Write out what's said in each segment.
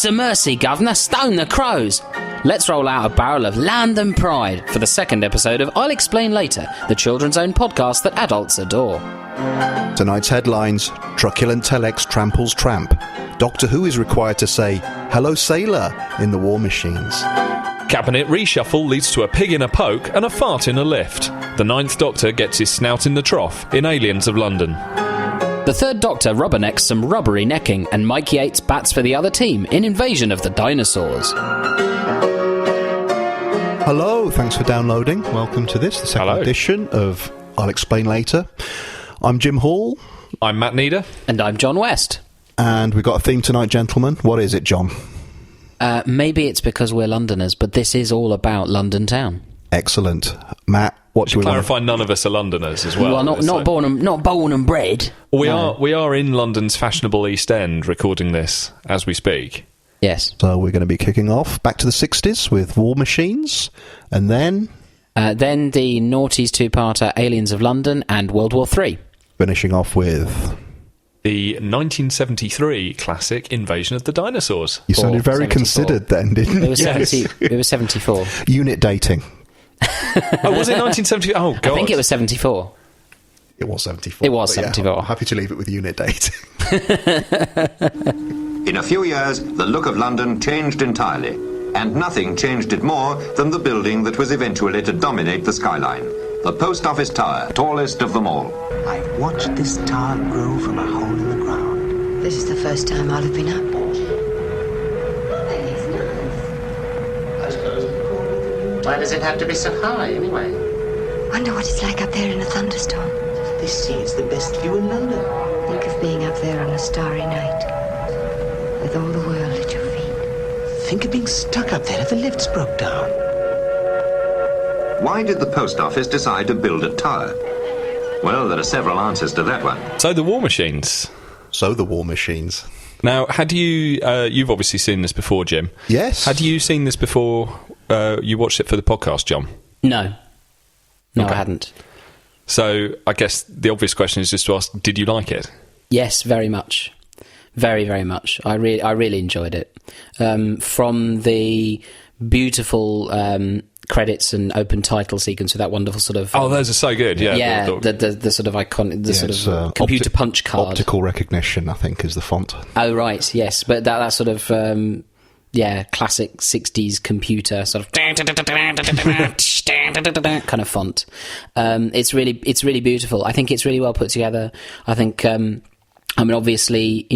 Christ a mercy, Governor, stone the crows. Let's roll out a barrel of land and pride for the second episode of I'll Explain Later, the children's own podcast that adults adore. Tonight's headlines: Truculent Telex tramples tramp. Doctor Who is required to say, "Hello, sailor," in the War Machines. Cabinet reshuffle leads to a pig in a poke and a fart in a lift. The Ninth Doctor gets his snout in the trough in Aliens of London. The Third Doctor rubbernecks some rubbery necking, and Mike Yates bats for the other team in Invasion of the Dinosaurs. Hello, thanks for downloading. Welcome to this, the second edition of I'll Explain Later. I'm Jim Hall. I'm Matt Needer. And I'm John West. And we've got a theme tonight, gentlemen. What is it, John? Maybe it's because we're Londoners, but this is all about London town. Excellent. Matt, what do we clarify? None of us are Londoners as well. Well, not born and bred. We are in London's fashionable East End, recording this as we speak. Yes. So we're going to be kicking off back to the 60s with War Machines, and then the noughties two-parter Aliens of London and World War III. Finishing off with the 1973 classic Invasion of the Dinosaurs. You sounded very 74. Considered then, didn't you? It was 74. Unit dating. Oh, was it 1970? Oh, God. I think it was 74. It was 74. It was 74. Yeah, I'm happy to leave it with unit dating. In a few years, the look of London changed entirely, and nothing changed it more than the building that was eventually to dominate the skyline. The Post Office Tower, tallest of them all. I've watched this tower grow from a hole in the ground. This is the first time I'll have been up. Why does it have to be so high, anyway? Wonder what it's like up there in a thunderstorm. This is the best view in London. Think of being up there on a starry night, with all the world at your feet. Think of being stuck up there if the lifts broke down. Why did the post office decide to build a tower? Well, there are several answers to that one. So the War Machines. Now, had you... you've obviously seen this before, Jim. Yes. Had you seen this before you watched it for the podcast, John? No. No, okay. I hadn't. So I guess the obvious question is just to ask, did you like it? Yes, very much. Very, very much. I really enjoyed it. From the beautiful... credits and open title sequence with that wonderful sort of... those are so good, yeah. Yeah, the sort of iconic... sort of computer punch card. Optical recognition, I think, is the font. Oh, right, yes. But that sort of, classic 60s computer sort of... kind of font. It's really beautiful. I think it's really well put together. I think, obviously,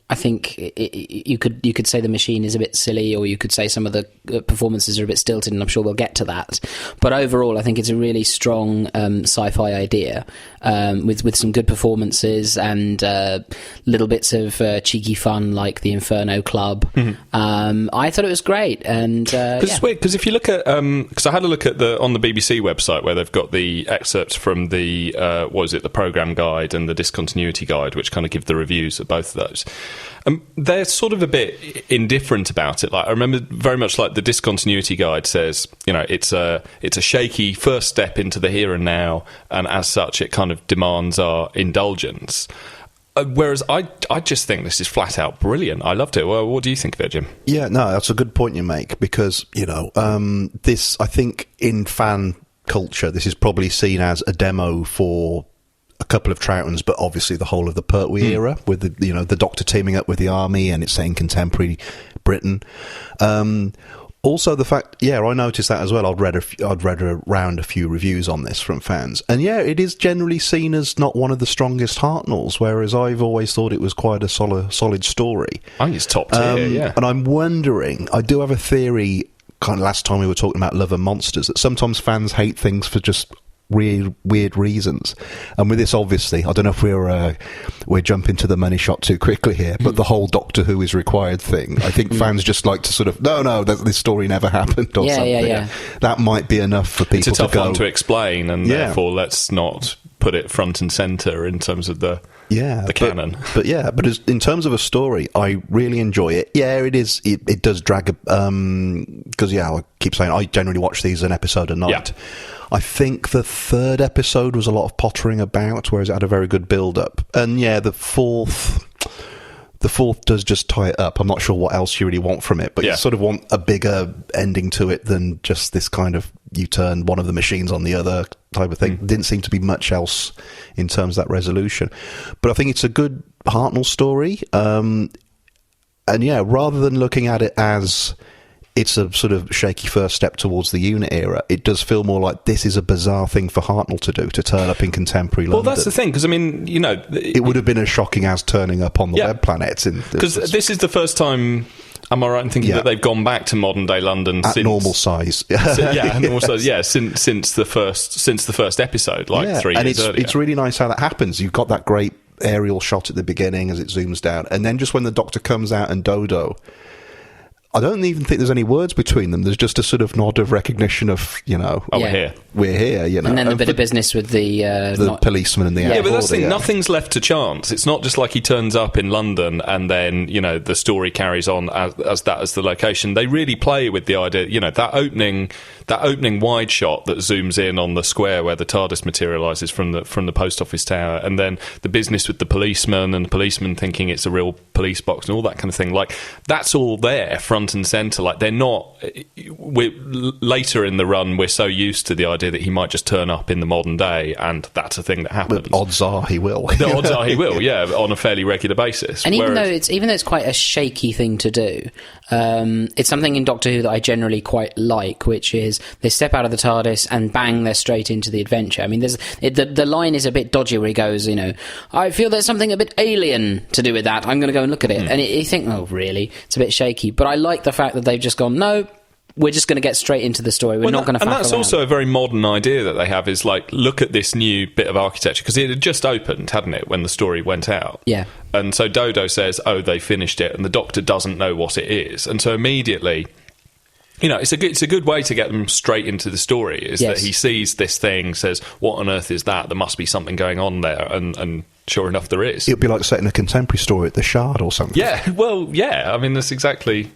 I think you could say the machine is a bit silly, or you could say some of the performances are a bit stilted, and I'm sure we'll get to that. But overall, I think it's a really strong sci-fi idea with some good performances and little bits of cheeky fun like the Inferno Club. Mm-hmm. I thought it was great, and it's weird because if you look at because I had a look at on the BBC website where they've got the excerpts from the the programme guide and the discontinuity guide, which kind of give the reviews of both of those. They're sort of a bit indifferent about it. Like, I remember very much like the discontinuity guide says, it's a shaky first step into the here and now, and as such, it kind of demands our indulgence. Whereas I just think this is flat out brilliant. I loved it. Well, what do you think of it, Jim? Yeah, no, that's a good point you make, because this, I think, in fan culture, this is probably seen as a demo for a couple of Troughtons, but obviously the whole of the Pertwee era, with the Doctor teaming up with the army, and it's saying contemporary Britain. Also, the fact, I noticed that as well. I'd read around a few reviews on this from fans, and it is generally seen as not one of the strongest Hartnells, whereas I've always thought it was quite a solid story. I think it's top tier, yeah. And I'm wondering, I do have a theory. Kind of last time we were talking about Love and Monsters, that sometimes fans hate things for just weird reasons, and with this, obviously, I don't know if we're jumping to the money shot too quickly here, but the whole Doctor Who is required thing, I think fans just like to sort of no, this story never happened or something. Yeah. That might be enough for people to go. It's a tough one to explain, and therefore let's not put it front and centre in terms of the canon. But in terms of a story, I really enjoy it. Yeah, it is. It does drag because I keep saying I generally watch these an episode a night. Yeah. I think the third episode was a lot of pottering about, whereas it had a very good build-up. And the fourth The fourth does just tie it up. I'm not sure what else you really want from it, but you sort of want a bigger ending to it than just this kind of you turn one of the machines on the other type of thing. Didn't seem to be much else in terms of that resolution. But I think it's a good Hartnell story. And yeah, rather than looking at it as it's a sort of shaky first step towards the unit era, it does feel more like this is a bizarre thing for Hartnell to do, to turn up in contemporary London. Well, that's the thing, because, I mean, you know... It would have been as shocking as turning up on the web planets. Because this is the first time... Am I right in thinking that they've gone back to modern day London at normal size? Normal size. Since the first episode, 3 years earlier. It's really nice how that happens. You've got that great aerial shot at the beginning as it zooms down, and then just when the Doctor comes out and Dodo, I don't even think there's any words between them. There's just a sort of nod of recognition of, you know, we're here, you know. And then a bit of business with the policeman and the but that's the thing, nothing's left to chance. It's not just like he turns up in London and then, you know, the story carries on as the location. They really play with the idea, you know, that opening wide shot that zooms in on the square where the TARDIS materialises from the post office tower, and then the business with the policeman and the policeman thinking it's a real police box and all that kind of thing. Like, that's all there, front and centre. Like, they're not... later in the run, we're so used to the idea that he might just turn up in the modern day, and that's a thing that happens. But odds are he will. The odds are he will, on a fairly regular basis. And even though it's quite a shaky thing to do, it's something in Doctor Who that I generally quite like, which is they step out of the TARDIS and bang, they're straight into the adventure. I mean, the line is a bit dodgy where he goes, you know, I feel there's something a bit alien to do with that. I'm going to go and look at it. And you think, oh, really? It's a bit shaky. But I like the fact that they've just gone, no, we're just going to get straight into the story. We're not going to faff around. And that's also a very modern idea that they have, is like, look at this new bit of architecture, because it had just opened, hadn't it, when the story went out? Yeah. And so Dodo says, oh, they finished it, and the Doctor doesn't know what it is. And so immediately, you know, it's a good way to get them straight into the story, is that he sees this thing, says, what on earth is that? There must be something going on there, and sure enough, there is. It'd be like setting a contemporary story at the Shard or something. Yeah, well, I mean, that's exactly...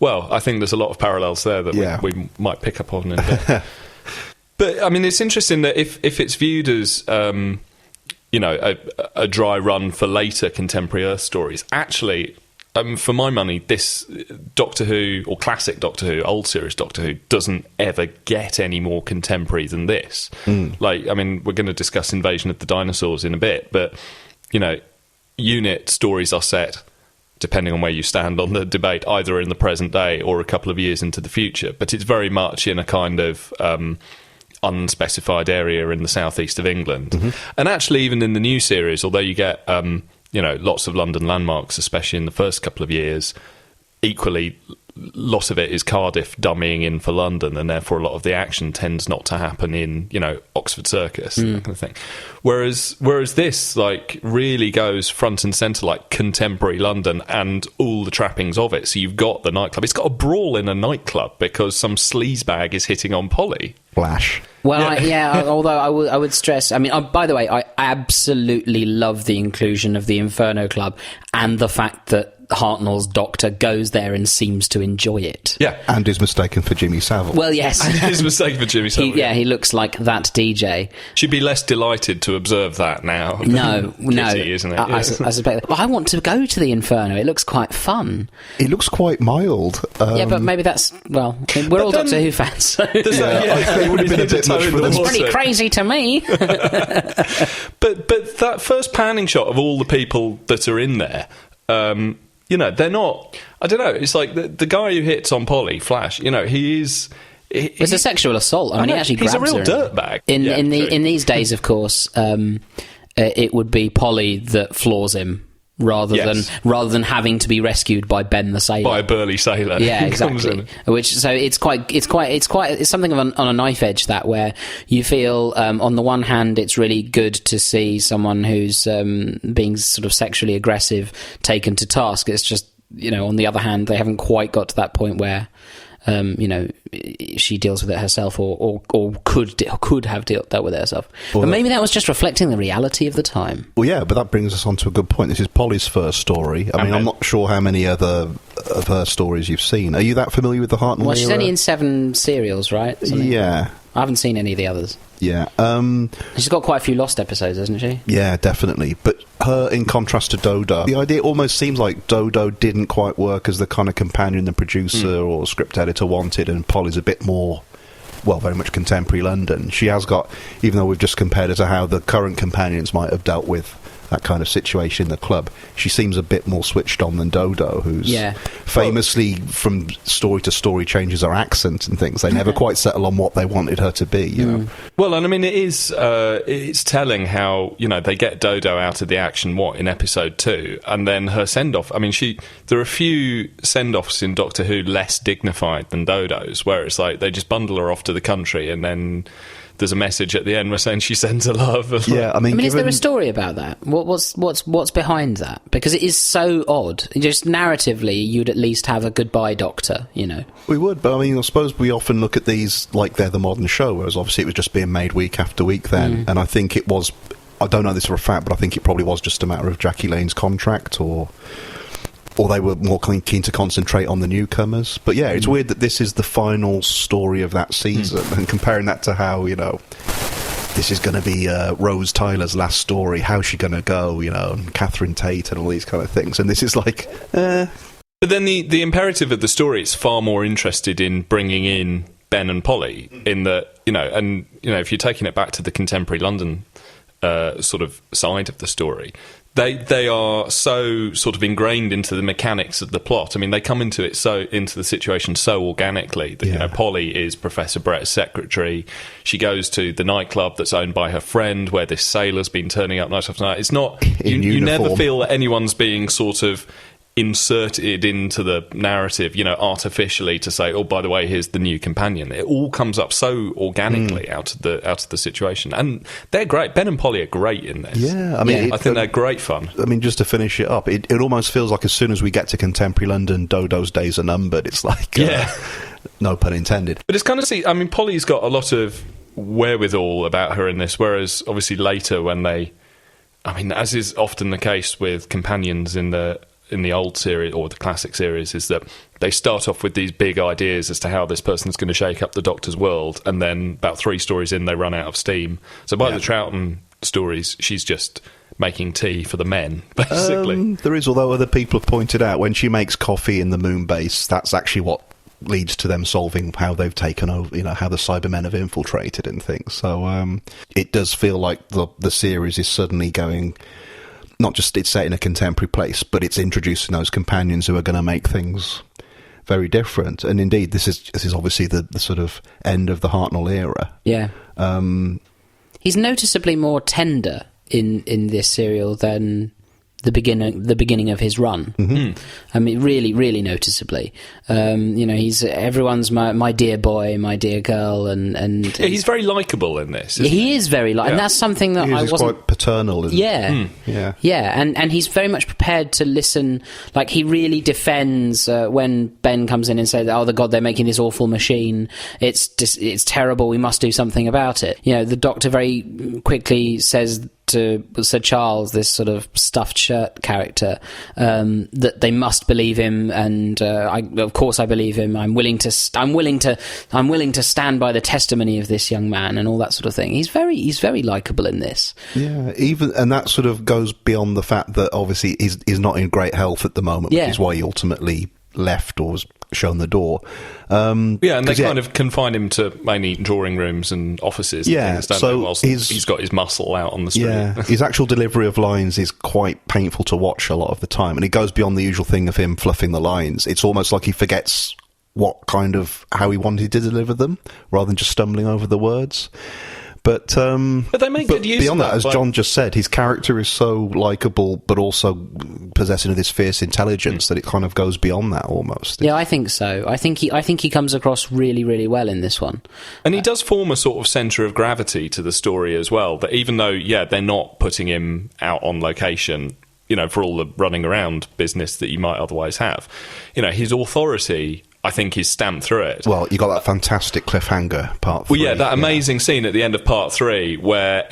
Well, I think there's a lot of parallels there that we might pick up on in a bit. But, I mean, it's interesting that if it's viewed as, you know, a dry run for later contemporary Earth stories, actually, for my money, this Doctor Who, or classic Doctor Who, old series Doctor Who, doesn't ever get any more contemporary than this. Like, I mean, we're going to discuss Invasion of the Dinosaurs in a bit, but, you know, unit stories are set... depending on where you stand on the debate, either in the present day or a couple of years into the future. But it's very much in a kind of unspecified area in the southeast of England. And actually, even in the new series, although you get you know, lots of London landmarks, especially in the first couple of years, equally, lots of it is Cardiff dummying in for London, and therefore a lot of the action tends not to happen in, you know, Oxford Circus, that kind of thing. Whereas this, like, really goes front and centre, like, contemporary London and all the trappings of it. So you've got the nightclub. It's got a brawl in a nightclub because some sleazebag is hitting on Polly. Flash. Well, although I would stress, I mean, by the way, I absolutely love the inclusion of the Inferno Club and the fact that Hartnell's Doctor goes there and seems to enjoy it. Yeah. And is mistaken for Jimmy Savile. Well, yes. And is mistaken for Jimmy Savile. He looks like that DJ. She'd be less delighted to observe that now. No. Kitty, isn't it? I suspect. Well, I want to go to the Inferno. It looks quite fun. It looks quite mild. Yeah, but maybe that's... Well, we're all Doctor Who fans, so... I think it would have been a bit much for them. It's pretty crazy to me. But that first panning shot of all the people that are in there... you know, they're not... I don't know, it's like the guy who hits on Polly, Flash, you know, he is... It's a sexual assault. I mean, he actually grabs her. He's a real dirtbag. In these days, of course, it would be Polly that floors him rather than having to be rescued by Ben the sailor, by a burly sailor. Yeah, exactly. It's something on a knife edge, that, where you feel on the one hand it's really good to see someone who's being sort of sexually aggressive taken to task. It's just, you know, on the other hand, they haven't quite got to that point where you know, she deals with it herself, or could have dealt with it herself. But maybe that was just reflecting the reality of the time. Well, yeah, but that brings us on to a good point. This is Polly's first story. I mean, I'm not sure how many other of her stories you've seen. Are you that familiar with the Hartnell era? Well, she's only in 7 serials, right? Yeah. I haven't seen any of the others. Yeah. She's got quite a few Lost episodes, hasn't she? Yeah, definitely. But her, in contrast to Dodo, the idea almost seems like Dodo didn't quite work as the kind of companion the producer or script editor wanted, and Polly's a bit more, well, very much contemporary London. She has got, even though we've just compared her to how the current companions might have dealt with that kind of situation in the club, she seems a bit more switched on than Dodo, who's famously, from story to story, changes her accent and things. They never quite settle on what they wanted her to be, you know. Well, and I mean, it's telling how, you know, they get Dodo out of the action, in episode 2, and then her send-off. I mean, there are a few send-offs in Doctor Who less dignified than Dodo's, where it's like they just bundle her off to the country, and then there's a message at the end where saying she sends her love. Yeah, I mean, is there a story about that? What's behind that? Because it is so odd. Just narratively, you'd at least have a goodbye doctor, you know. We would, but I mean, I suppose we often look at these like they're the modern show, whereas obviously it was just being made week after week then. And I think it was, I don't know this for a fact, but I think it probably was just a matter of Jackie Lane's contract, or they were more keen to concentrate on the newcomers. But yeah, it's weird that this is the final story of that season, and comparing that to how, you know, this is going to be Rose Tyler's last story, how's she going to go, you know, and Catherine Tate and all these kind of things, and this is like, But then the imperative of the story is far more interested in bringing in Ben and Polly, in that, you know, and, you know, if you're taking it back to the contemporary London sort of side of the story, They are so sort of ingrained into the mechanics of the plot. I mean, they come into the situation so organically that, you know, Polly is Professor Brett's secretary. She goes to the nightclub that's owned by her friend, where this sailor's been turning up night after night. It's not, you never feel that anyone's being sort of inserted into the narrative, you know, artificially to say, oh, by the way, here's the new companion. It all comes up so organically out of the situation, and they're great. Ben and Polly are great in this. Yeah, I mean, I think they're great fun. I mean, just to finish it up, it almost feels like as soon as we get to contemporary London, Dodo's days are numbered. It's like, no pun intended. But it's kind of, I mean, Polly's got a lot of wherewithal about her in this, whereas obviously later when I mean, as is often the case with companions in the old series or the classic series, is that they start off with these big ideas as to how this person's going to shake up the Doctor's world, and then about 3 stories in, they run out of steam. So by the Troughton stories, she's just making tea for the men, basically. There is, although other people have pointed out, when she makes coffee in the moon base, that's actually what leads to them solving how they've taken over, you know, how the Cybermen have infiltrated and things. So it does feel like the series is suddenly going, not just it's set in a contemporary place, but it's introducing those companions who are going to make things very different. And indeed, this is obviously the sort of end of the Hartnell era. Yeah. He's noticeably more tender in this serial than the beginning of his run. I mean, really, really noticeably. You know, he's everyone's my dear boy, my dear girl, and he's very likable in this. He is very and that's something that I wasn't quite paternal. And he's very much prepared to listen. Like, he really defends when Ben comes in and says, "Oh, the God, they're making this awful machine. It's terrible. We must do something about it." You know, the Doctor very quickly says to Sir Charles, this sort of stuffed shirt character, that they must believe him, and of course I believe him. I'm willing to stand by the testimony of this young man, and all that sort of thing. He's very likable in this. Yeah, and that sort of goes beyond the fact that obviously he's not in great health at the moment, which is why he ultimately left or was shown the door. And they kind of confine him to mainly drawing rooms and offices. And things, whilst he's got his muscle out on the street. Yeah, his actual delivery of lines is quite painful to watch a lot of the time, and it goes beyond the usual thing of him fluffing the lines. It's almost like he forgets how he wanted to deliver them, rather than just stumbling over the words. But they make good use beyond of that, as John just said, his character is so likeable, but also possessing of this fierce intelligence that it kind of goes beyond that almost. Yeah, I think so. I think he comes across really, really well in this one, and he does form a sort of centre of gravity to the story as well. That even though they're not putting him out on location, you know, for all the running around business that you might otherwise have, you know, his authority I think is stamped through it. Well, you got that fantastic cliffhanger, part 3. Well, yeah, that amazing scene at the end of part 3 where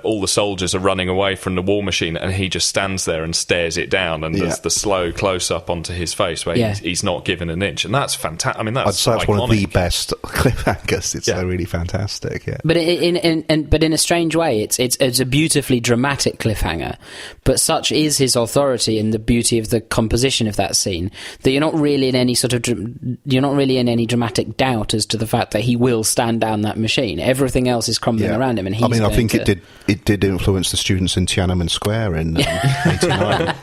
all the soldiers are running away from the war machine and he just stands there and stares it down, and there's the slow close-up onto his face where he's not given an inch, and that's fantastic. I mean, I'd say that's one of the best cliffhangers. It's really fantastic, But in a strange way, it's a beautifully dramatic cliffhanger, but such is his authority and the beauty of the composition of that scene that you're not really in any dramatic doubt as to the fact that he will stand down that machine. Everything else is crumbling around him, and he's I think it did influence the students in Tiananmen Square in 89.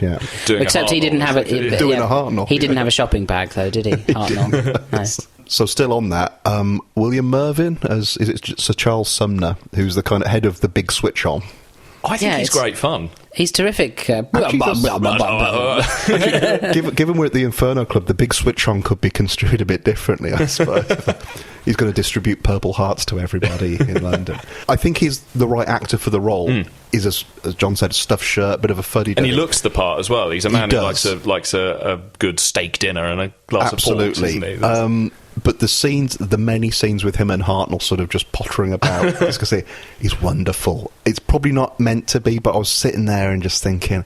Except he didn't have doing a Hartnell. He didn't have a shopping bag, though, did he? Hartnell. No. So still on that, William Mervyn is it Sir Charles Sumner, who's the kind of head of the big switch on. I think he's great fun. He's terrific. Given we're at the Inferno Club, the big switch on could be construed a bit differently, I suppose. He's going to distribute Purple Hearts to everybody in London. I think he's the right actor for the role. He's, as John said, a stuffed shirt, bit of a fuddy-duddy. And he looks the part as well. He's a man who likes a good steak dinner and a glass of port, isn't he? But the many scenes with him and Hartnell sort of just pottering about, he's wonderful. It's probably not meant to be, but I was sitting there and just thinking,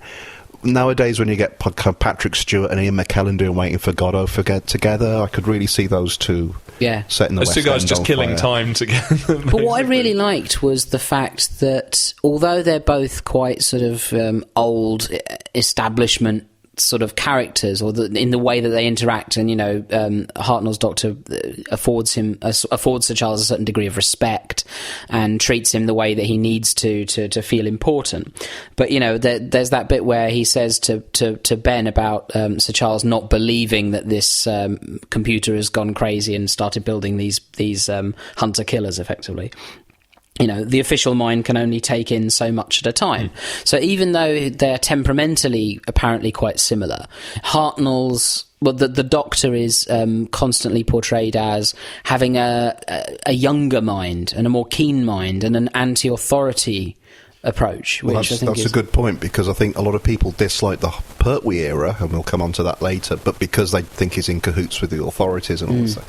nowadays when you get Patrick Stewart and Ian McKellen doing Waiting for Godot together, I could really see those two setting the West End on fire. Those two guys just killing time together. But what I really liked was the fact that although they're both quite sort of old establishment sort of characters, or in the way that they interact, and Hartnell's doctor affords Sir Charles a certain degree of respect and treats him the way that he needs to feel important. But there's that bit where he says to Ben about Sir Charles not believing that this computer has gone crazy and started building these hunter killers effectively. The official mind can only take in so much at a time. So even though they're temperamentally apparently quite similar, Hartnell's... Well, the Doctor is constantly portrayed as having a younger mind and a more keen mind and an anti-authority approach. Which I think that's a good point, because I think a lot of people dislike the Pertwee era, and we'll come on to that later, but because they think he's in cahoots with the authorities and all that.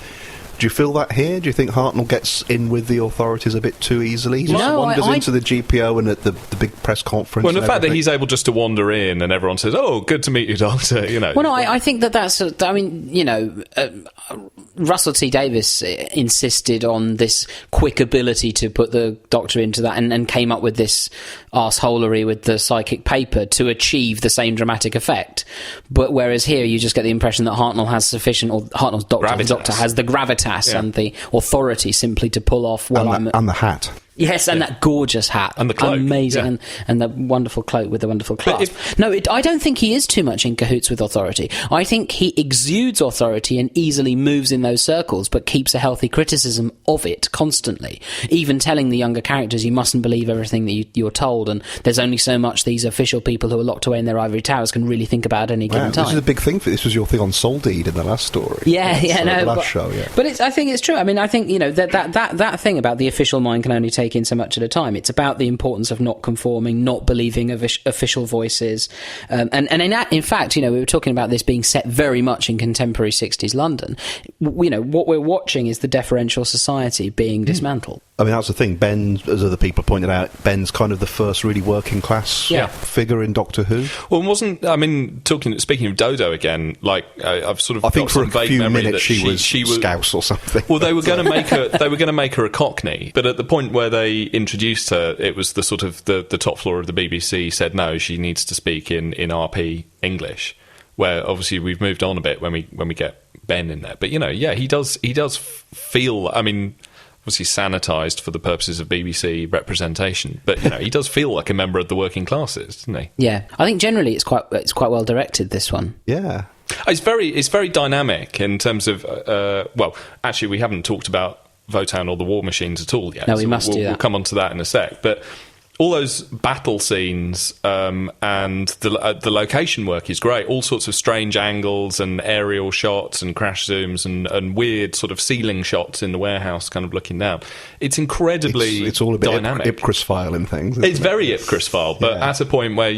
Do you feel that here? Do you think Hartnell gets in with the authorties a bit too easily? He just wanders into the GPO and at the big press conference. Well, the fact that he's able just to wander in and everyone says, "Oh, good to meet you, Doctor," Well, no, I think that's. Russell T Davies insisted on this quick ability to put the Doctor into that, and came up with this arseholery with the psychic paper to achieve the same dramatic effect. But whereas here, you just get the impression that Hartnell has sufficient, or Hartnell's Doctor has the gravitas and the authority simply to pull off. And the hat. Yes, and that gorgeous hat. And the cloak. Amazing. And the wonderful cloak with the wonderful clasp. I don't think he is too much in cahoots with authority. I think he exudes authority and easily moves in those circles, but keeps a healthy criticism of it constantly. Even telling the younger characters, you mustn't believe everything that you're told, and there's only so much these official people who are locked away in their ivory towers can really think about at any given time. This is a big thing. This was your thing on Soul Deed in the last story. The last show. But I think it's true. I mean, I think, that thing about the official mind can only take in so much at a time. It's about the importance of not conforming, not believing official voices, and in fact, we were talking about this being set very much in contemporary 60s London. What we're watching is the deferential society being dismantled. I mean, that's the thing. Ben, as other people pointed out, Ben's kind of the first really working class figure in Doctor Who. Well, speaking of Dodo again, I've sort of I think for a few minutes she was Scouse or something. Well, they were going to make her a Cockney, but at the point where they introduced her, it was the sort of the top floor of the BBC said no, she needs to speak in RP English. Where obviously we've moved on a bit when we get Ben in there, but he does feel. I mean, obviously sanitised for the purposes of BBC representation, but he does feel like a member of the working classes, doesn't he? Yeah, I think generally it's quite well directed, this one. Yeah, it's very dynamic in terms of. Actually, we haven't talked about Votan or the War Machines at all yet. No, we must do that. We'll come on to that in a sec, but. All those battle scenes and the location work is great. All sorts of strange angles and aerial shots and crash zooms and weird sort of ceiling shots in the warehouse, kind of looking down. It's incredibly it's all a bit dynamic. Ipcris file and things. It's very Ipcris file, but at a point where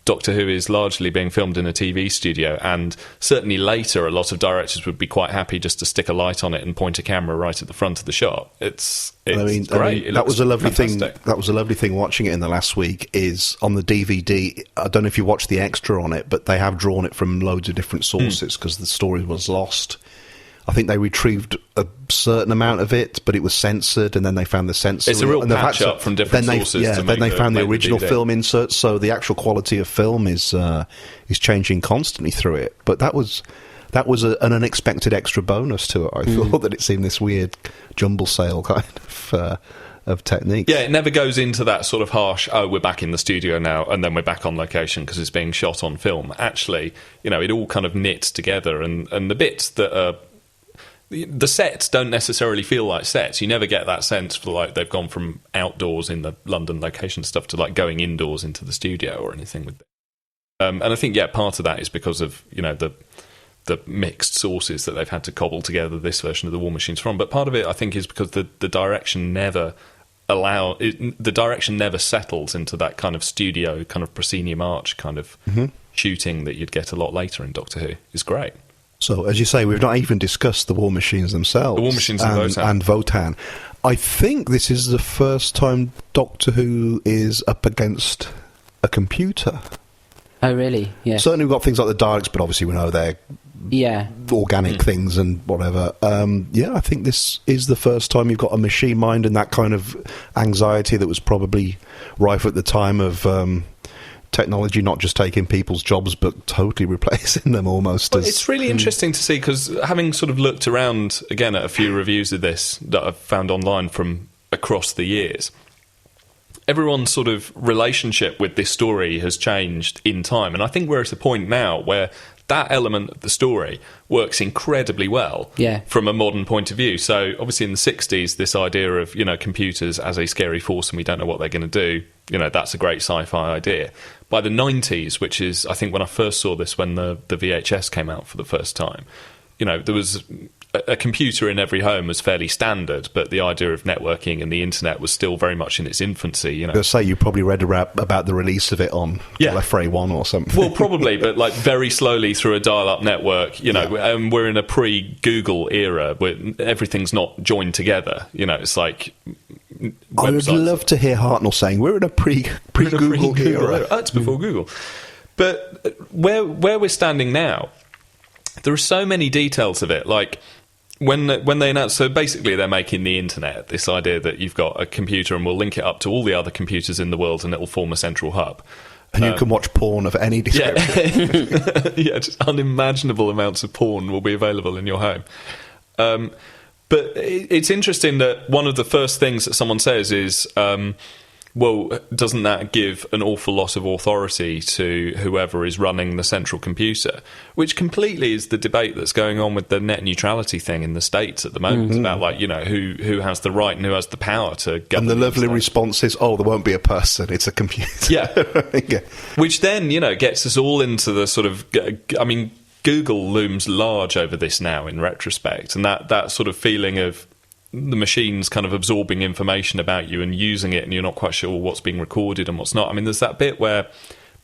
Doctor Who is largely being filmed in a TV studio, and certainly later a lot of directors would be quite happy just to stick a light on it and point a camera right at the front of the shot. It's great. That was a lovely thing. That was a lovely thing watching it in the last week. Is on the DVD. I don't know if you watched the extra on it, but they have drawn it from loads of different sources because the story was lost. I think they retrieved a certain amount of it, but it was censored, and then they found the censor. It's a real patch-up from different sources. Yeah, then they found the original film inserts, so the actual quality of film is changing constantly through it. But that was an unexpected extra bonus to it. I thought that it seemed this weird jumble sale kind of technique. Yeah, it never goes into that sort of harsh, we're back in the studio now, and then we're back on location because it's being shot on film. Actually, it all kind of knits together, and the bits that are... The sets don't necessarily feel like sets. You never get that sense for like they've gone from outdoors in the London location stuff to like going indoors into the studio or anything with it. And I think part of that is because of the mixed sources that they've had to cobble together this version of the War Machines from. But part of it I think is because the direction never settles into that kind of studio kind of proscenium arch kind of shooting that you'd get a lot later in Doctor Who. Is great. So, as you say, we've not even discussed the War Machines themselves. The War Machines and Votan. I think this is the first time Doctor Who is up against a computer. Oh, really? Yeah. Certainly we've got things like the Daleks, but obviously we know they're organic things and whatever. I think this is the first time you've got a machine mind and that kind of anxiety that was probably rife at the time of... technology not just taking people's jobs but totally replacing them almost. It's really interesting to see because having sort of looked around again at a few reviews of this that I've found online from across the years, everyone's sort of relationship with this story has changed in time, and I think we're at a point now where that element of the story works incredibly well from a modern point of view. So obviously in the 60s, this idea of computers as a scary force and we don't know what they're going to do, that's a great sci-fi idea. By the 90s, which is I think when I first saw this, when the VHS came out for the first time, there was a computer in every home was fairly standard, but the idea of networking and the internet was still very much in its infancy. I'll say you probably read about the release of it on LFRA 1 or something. Well, probably, but like very slowly through a dial-up network. And we're in a pre-Google era where everything's not joined together. It's like. I would love to hear Hartnell saying we're in a pre-Google era. Oh, it's before Google. But where we're standing now, there are so many details of it. Like when they announced, so basically they're making the internet, this idea that you've got a computer and we'll link it up to all the other computers in the world and it will form a central hub. And you can watch porn of any description. Yeah, just unimaginable amounts of porn will be available in your home. But it's interesting that one of the first things that someone says is, well, doesn't that give an awful lot of authority to whoever is running the central computer? Which completely is the debate that's going on with the net neutrality thing in the States at the moment. It's about, like, who has the right and who has the power to govern. And the lovely response is, there won't be a person, it's a computer. Yeah. Which then, gets us all into the sort of... I mean, Google looms large over this now in retrospect, and that sort of feeling of the machine's kind of absorbing information about you and using it, and you're not quite sure what's being recorded and what's not. I mean, there's that bit where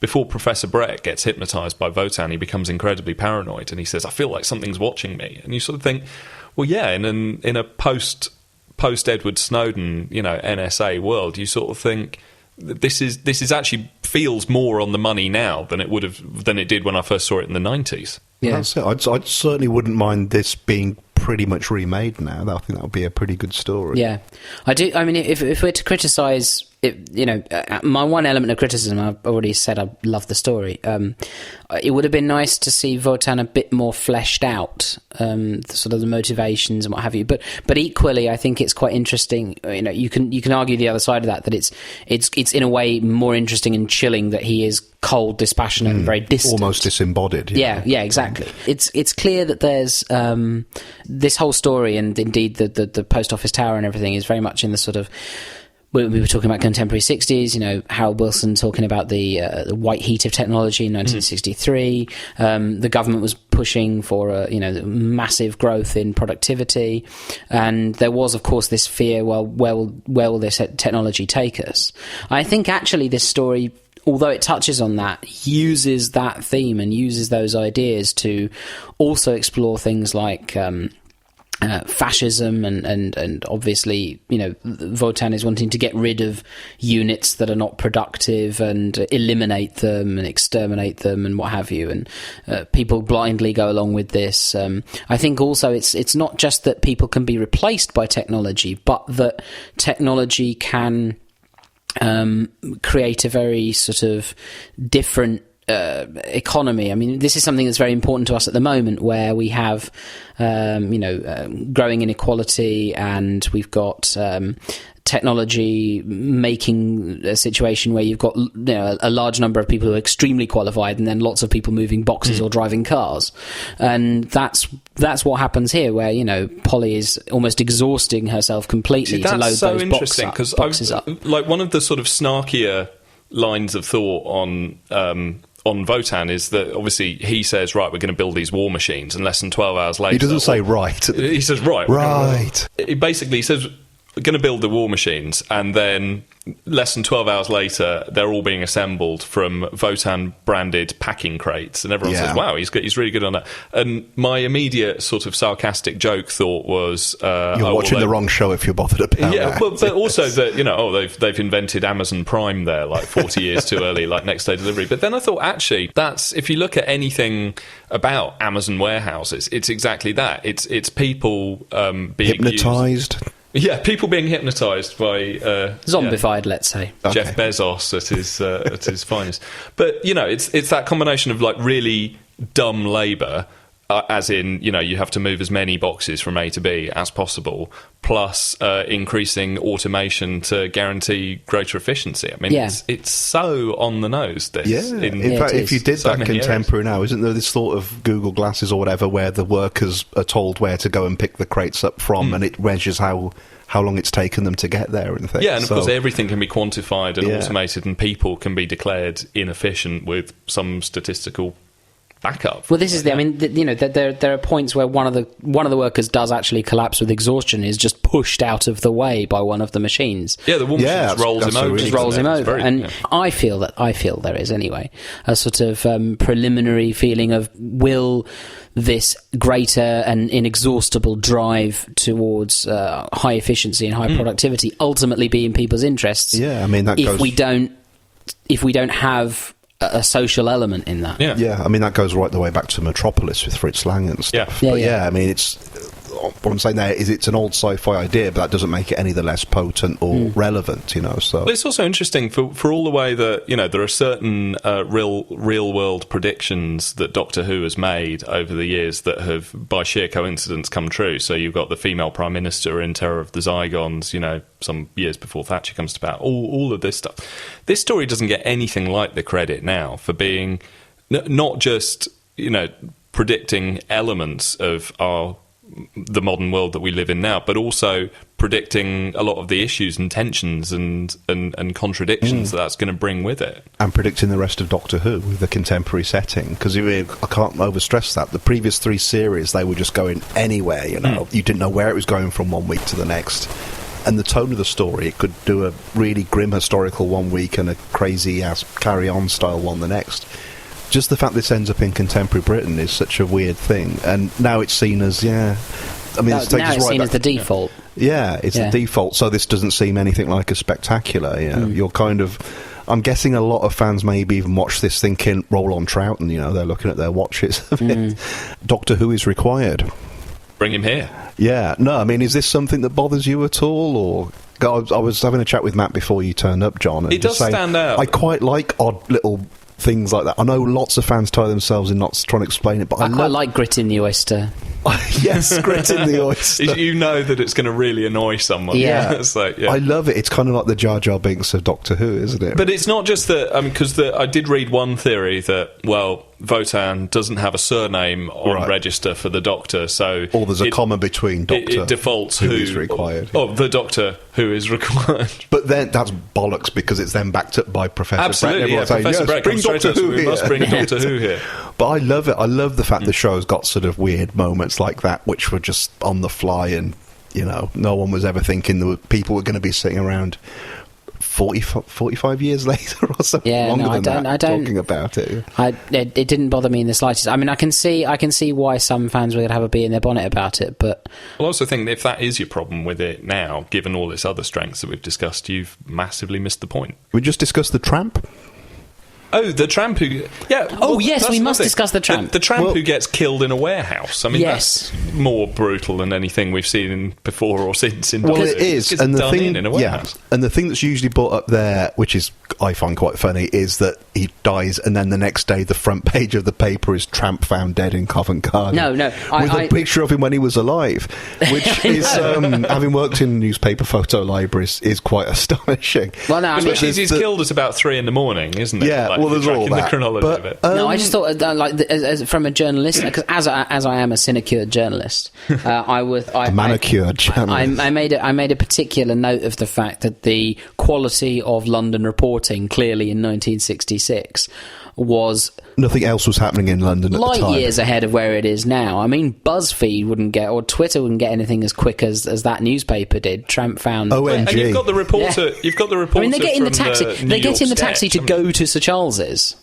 before Professor Brett gets hypnotised by Votan, he becomes incredibly paranoid, and he says, I feel like something's watching me. And you sort of think, well, yeah, in a post Edward Snowden, NSA world, you sort of think this is actually feels more on the money now than it did when I first saw it in the 90s. Yeah, that's it. I certainly wouldn't mind this being pretty much remade now. I think that would be a pretty good story. Yeah, I do. I mean, if we're to criticise it, my one element of criticism, I've already said I love the story. It would have been nice to see Votan a bit more fleshed out, sort of the motivations and what have you. But equally, I think it's quite interesting. You can argue the other side of that it's in a way more interesting and chilling that he is cold, dispassionate, and very distant, almost disembodied. Yeah, exactly. It's clear that there's this whole story, and indeed the post office tower and everything is very much in the sort of. We were talking about contemporary 60s, Harold Wilson talking about the white heat of technology in 1963. The government was pushing for massive growth in productivity, and there was, of course, this fear. Well, where will this technology take us? I think actually this story although it touches on that, uses that theme and uses those ideas to also explore things like fascism and obviously, Wotan is wanting to get rid of units that are not productive and eliminate them and exterminate them and what have you, and people blindly go along with this. I think also it's not just that people can be replaced by technology, but that technology can create a very sort of different economy. I mean, this is something that's very important to us at the moment, where we have, growing inequality, and we've got technology making a situation where you've got a large number of people who are extremely qualified, and then lots of people moving boxes or driving cars, and that's what happens here, where Polly is almost exhausting herself completely to load so those interesting, boxes up. Like, one of the sort of snarkier lines of thought on Wotan is that obviously he says, right, we're going to build these war machines, and less than 12 hours later... He doesn't say right. He says, right. He basically says, we're going to build the war machines, and then less than 12 hours later, they're all being assembled from Wotan-branded packing crates, and everyone says, wow, he's really good on that. And my immediate sort of sarcastic joke thought was... You're watching the wrong show if you're bothered about that. But also that, they've invented Amazon Prime there, like 40 years too early, like next day delivery. But then I thought, actually, that's, if you look at anything about Amazon warehouses, it's exactly that. It's people being hypnotised. Yeah, people being hypnotised by zombified, let's say, Jeff Bezos at his finest. But it's that combination of like really dumb labour, as in you have to move as many boxes from A to B as possible, plus increasing automation to guarantee greater efficiency. I mean, it's so on the nose. This, in fact, if you did that contemporary now, isn't there this sort of Google Glasses or whatever where the workers are told where to go and pick the crates up from, and it measures how long it's taken them to get there and things. Yeah, and of course everything can be quantified and automated, and people can be declared inefficient with some statistical backup. Well, this is there are points where one of the workers does actually collapse with exhaustion, is just pushed out of the way by one of the machines. Yeah, the war machine just rolls him over. And I feel there is anyway a sort of preliminary feeling of, will this greater and inexhaustible drive towards high efficiency and high productivity ultimately be in people's interests? Yeah, I mean, if we don't have a social element in that. Yeah, I mean, that goes right the way back to Metropolis with Fritz Lang and stuff. I mean, what I'm saying there is it's an old sci-fi idea, but that doesn't make it any the less potent or relevant, so... Well, it's also interesting for all the way that, there are certain real-world predictions that Doctor Who has made over the years that have, by sheer coincidence, come true. So you've got the female Prime Minister in Terror of the Zygons, some years before Thatcher comes to power, all of this stuff. This story doesn't get anything like the credit now for being not just, predicting elements of the modern world that we live in now, but also predicting a lot of the issues and tensions and contradictions that's going to bring with it. And predicting the rest of Doctor Who with the contemporary setting, because I can't overstress that. The previous 3 series, they were just going anywhere, you didn't know where it was going from one week to the next. And the tone of the story, it could do a really grim historical one week and a crazy-ass carry-on style one the next. Just the fact this ends up in contemporary Britain is such a weird thing, and now it's seen as I mean, it's seen as the default. Yeah, it's the default. So this doesn't seem anything like a spectacular. You're kind of. I'm guessing a lot of fans maybe even watch this thinking, "Roll on Troughton." They're looking at their watches. Doctor Who is required. Bring him here. Yeah. No, I mean, is this something that bothers you at all, or? I was having a chat with Matt before you turned up, John. And it does stand out. I quite like odd little things like that. I know lots of fans tie themselves in not trying to explain it, but I quite like grit in the oyster. Yes, grit in the oyster. You know that it's going to really annoy someone. Yeah. It's like, I love it. It's kind of like the Jar Jar Binks of Doctor Who, isn't it? But it's not just that. I mean, because I did read one theory that, well, Wotan doesn't have a surname on register for the Doctor, so... Or there's a comma between Doctor... It defaults who is required. Oh, the Doctor who is required. But then that's bollocks, because it's then backed up by Professor Absolutely, Brett. Professor Brett comes straight to us, we must bring Doctor Who here. But I love it. I love the fact the show's got sort of weird moments like that, which were just on the fly, and, no one was ever thinking people were going to be sitting around 45 years later or something. Yeah, longer no, than I don't talking about it. It didn't bother me in the slightest. I mean, I can see why some fans would have a bee in their bonnet about it, but I also think that if that is your problem with it now, given all its other strengths that we've discussed, you've massively missed the point. We just discussed the tramp. Oh, the tramp who... Yeah. Oh, yes, we must discuss the tramp. The tramp who gets killed in a warehouse. I mean, yes, that's more brutal than anything we've seen before or since in Well, Doctor it is. and the thing, in a warehouse. Yeah, and the thing that's usually brought up there, which is I find quite funny, is that he dies, and then the next day the front page of the paper is "Tramp found dead in Covent Garden." No, with a picture of him when he was alive, which is, having worked in newspaper photo libraries, is quite astonishing. Well, no, I mean, especially he's killed at about 3 a.m, isn't it? Yeah, like, well, there's all the that. chronology of it. No, I just thought, as from a journalist, because as I am a sinecure journalist, a manicured journalist. I made a particular note of the fact that the quality of London reporting, clearly in 1966, was nothing else was happening in London at the time. Light years ahead of where it is now. I mean, BuzzFeed wouldn't get, or Twitter wouldn't get anything as quick as that newspaper did. Tramp found. OMG. And you've got the reporter. Yeah. You've got the reporter. I mean, they get in the from taxi. They get in the taxi to go to Sir Charles's.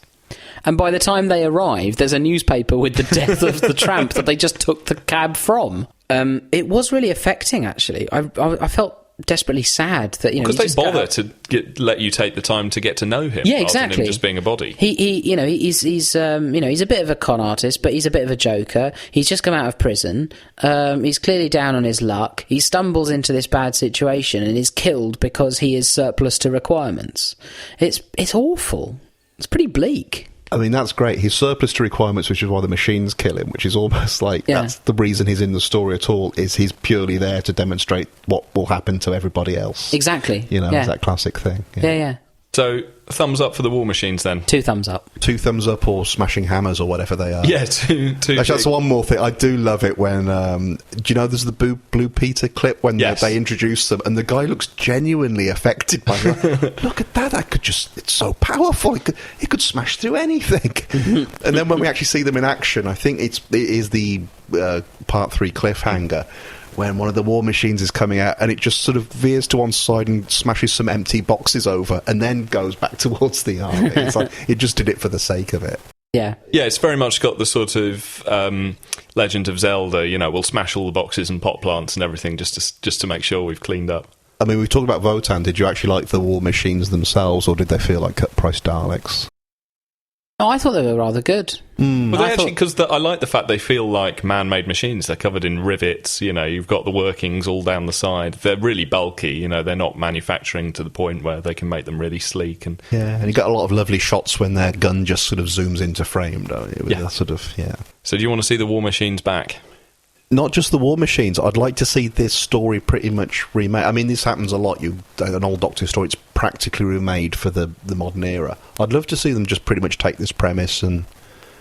And by the time they arrive, there's a newspaper with the death of the tramp that they just took the cab from. It was really affecting, actually. I felt desperately sad that, because they bother to let you take the time to get to know him. Yeah, rather exactly. than him just being a body. He's a bit of a con artist, but he's a bit of a joker. He's just come out of prison. He's clearly down on his luck. He stumbles into this bad situation and is killed because he is surplus to requirements. It's awful. It's pretty bleak. I mean, that's great. He's surplus to requirements, which is why the machines kill him, which is almost like that's the reason he's in the story at all, is he's purely there to demonstrate what will happen to everybody else. Exactly. You know, it's that classic thing. Yeah. So, thumbs up for the War Machines then? 2 thumbs up. 2 thumbs up, or smashing hammers, or whatever they are. Yeah, two. Actually, that's one more thing. I do love it when, do you know there's the Blue Peter clip when they introduce them, and the guy looks genuinely affected by it. Look at that, it's so powerful, it could smash through anything. And then when we actually see them in action, I think it is the part 3 cliffhanger, when one of the war machines is coming out and it just sort of veers to one side and smashes some empty boxes over and then goes back towards the army. It's like it just did it for the sake of it. Yeah, it's very much got the sort of Legend of Zelda, we'll smash all the boxes and pot plants and everything just to make sure we've cleaned up. I mean, we talked about Votan. Did you actually like the war machines themselves, or did they feel like cut-price Daleks? Oh, I thought they were rather good. Well, they actually, because I like the fact they feel like man-made machines. They're covered in rivets. You've got the workings all down the side. They're really bulky. They're not manufacturing to the point where they can make them really sleek. And you get a lot of lovely shots when their gun just sort of zooms into frame, don't you? With that sort of, So, do you want to see the War Machines back? Not just the war machines. I'd like to see this story pretty much remade. I mean, this happens a lot. An old Doctor story, it's practically remade for the modern era. I'd love to see them just pretty much take this premise and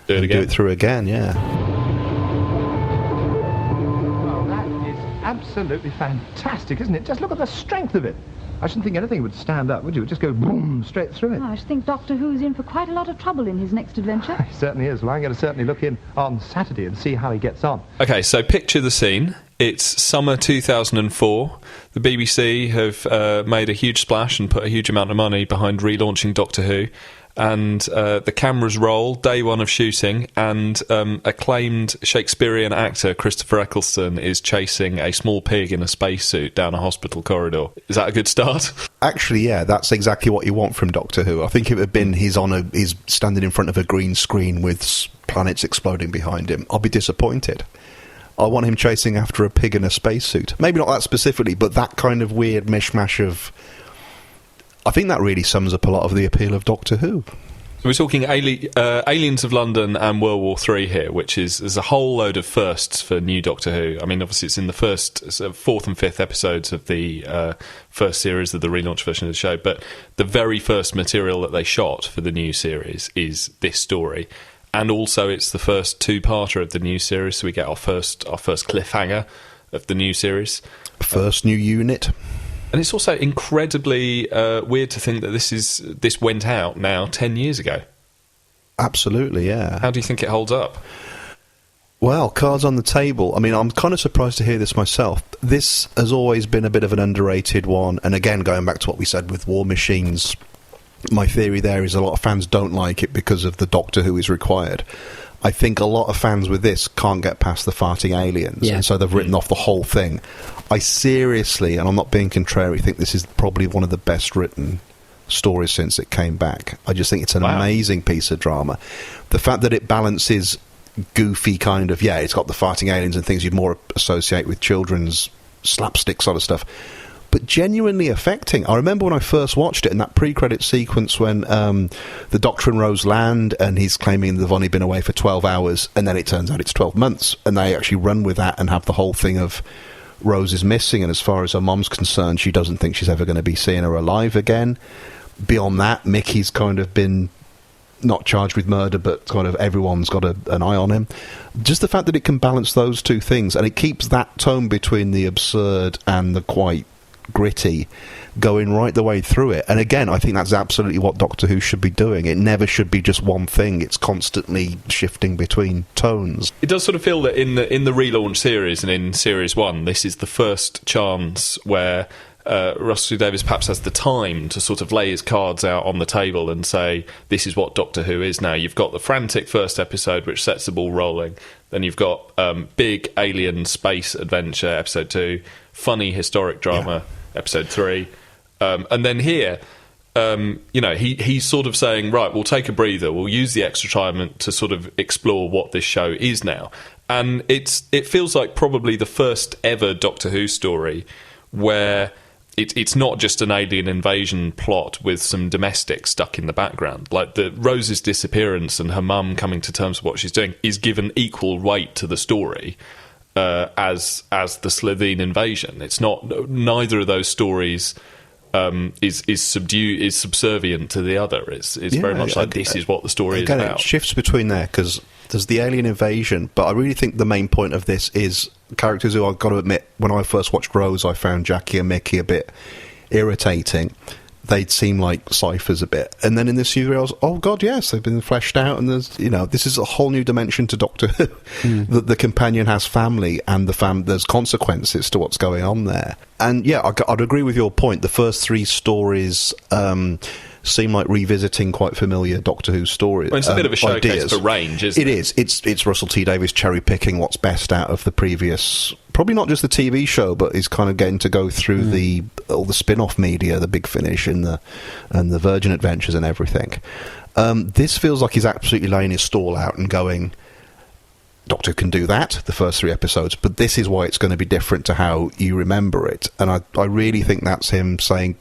do it through again, Well, that is absolutely fantastic, isn't it? Just look at the strength of it. I shouldn't think anything would stand up, would you? It would just go boom, straight through it. I should think Doctor Who's in for quite a lot of trouble in his next adventure. He certainly is. Well, I'm going to certainly look in on Saturday and see how he gets on. Okay, so picture the scene. It's summer 2004. The BBC have made a huge splash and put a huge amount of money behind relaunching Doctor Who. And the cameras roll, day one of shooting, and acclaimed Shakespearean actor Christopher Eccleston is chasing a small pig in a spacesuit down a hospital corridor. Is that a good start? Actually, yeah, that's exactly what you want from Doctor Who. I think if it had been he's standing in front of a green screen with planets exploding behind him, I'll be disappointed. I want him chasing after a pig in a spacesuit. Maybe not that specifically, but that kind of weird mishmash of... I think that really sums up a lot of the appeal of Doctor Who. So we're talking Aliens of London and World War III here, which is a whole load of firsts for new Doctor Who. I mean, obviously it's in the fourth and fifth episodes of the first series of the relaunch version of the show, but the very first material that they shot for the new series is this story. And also it's the first two-parter of the new series, so we get our first cliffhanger of the new series. First new unit. And it's also incredibly weird to think that this went out now 10 years ago. Absolutely, yeah. How do you think it holds up? Well, cards on the table. I mean, I'm kind of surprised to hear this myself. This has always been a bit of an underrated one. And again, going back to what we said with War Machines, my theory there is a lot of fans don't like it because of the Doctor Who is required. I think a lot of fans with this can't get past the farting aliens, and so they've written off the whole thing. I seriously, and I'm not being contrary, think this is probably one of the best written stories since it came back. I just think it's an amazing piece of drama. The fact that it balances goofy kind of, it's got the farting aliens and things you'd more associate with children's slapstick sort of stuff, but genuinely affecting. I remember when I first watched it in that pre-credit sequence when the Doctor and Rose land and he's claiming they've only been away for 12 hours and then it turns out it's 12 months, and they actually run with that and have the whole thing of Rose is missing, and as far as her mom's concerned, she doesn't think she's ever going to be seeing her alive again. Beyond that, Mickey's kind of been not charged with murder, but kind of everyone's got an eye on him. Just the fact that it can balance those two things, and it keeps that tone between the absurd and the quite gritty going right the way through it. And again, I think that's absolutely what Doctor Who should be doing. It never should be just one thing. It's constantly shifting between tones. It does sort of feel that in the relaunch series and in Series 1, this is the first chance where Russell Davies perhaps has the time to sort of lay his cards out on the table and say, this is what Doctor Who is now. You've got the frantic first episode, which sets the ball rolling. Then you've got big alien space adventure, episode 2, funny historic drama, episode 3. And then here, he's sort of saying, right, we'll take a breather. We'll use the extra time to sort of explore what this show is now. And it feels like probably the first ever Doctor Who story where it's not just an alien invasion plot with some domestics stuck in the background. Like Rose's disappearance and her mum coming to terms with what she's doing is given equal weight to the story as the Slitheen invasion. It's not, neither of those stories is subservient to the other. It's very much like this is what the story is about. It shifts between there because there's the alien invasion, but I really think the main point of this is characters who I've got to admit, when I first watched Rose, I found Jackie and Mickey a bit irritating. They'd seem like ciphers a bit, and then in this series, I was, oh god, yes, they've been fleshed out, and there's, this is a whole new dimension to Doctor Who. That the companion has family, and there's consequences to what's going on there. And yeah, I'd agree with your point. The first 3 stories seem like revisiting quite familiar Doctor Who stories. Well, it's a bit of a showcase ideas. For range, isn't it? It is. It's Russell T Davies cherry picking what's best out of the previous. Probably not just the TV show, but he's kind of getting to go through all the spin-off media, the Big Finish and the Virgin Adventures and everything. This feels like he's absolutely laying his stall out and going, Doctor can do that, the first 3 episodes, but this is why it's going to be different to how you remember it. And I really think that's him saying,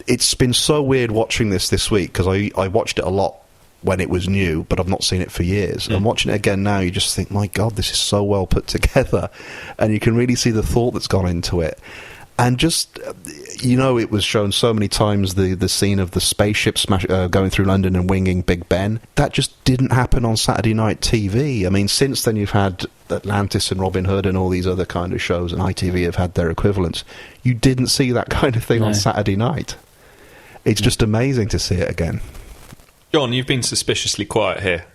it's been so weird watching this week, because I watched it a lot when it was new, but I've not seen it for years. And watching it again now, you just think, my God, this is so well put together. And you can really see the thought that's gone into it. And just, it was shown so many times, the scene of the spaceship going through London and winging Big Ben. That just didn't happen on Saturday night TV. I mean, since then you've had Atlantis and Robin Hood and all these other kind of shows, and ITV have had their equivalents. You didn't see that kind of thing on Saturday night. It's just amazing to see it again. John, you've been suspiciously quiet here.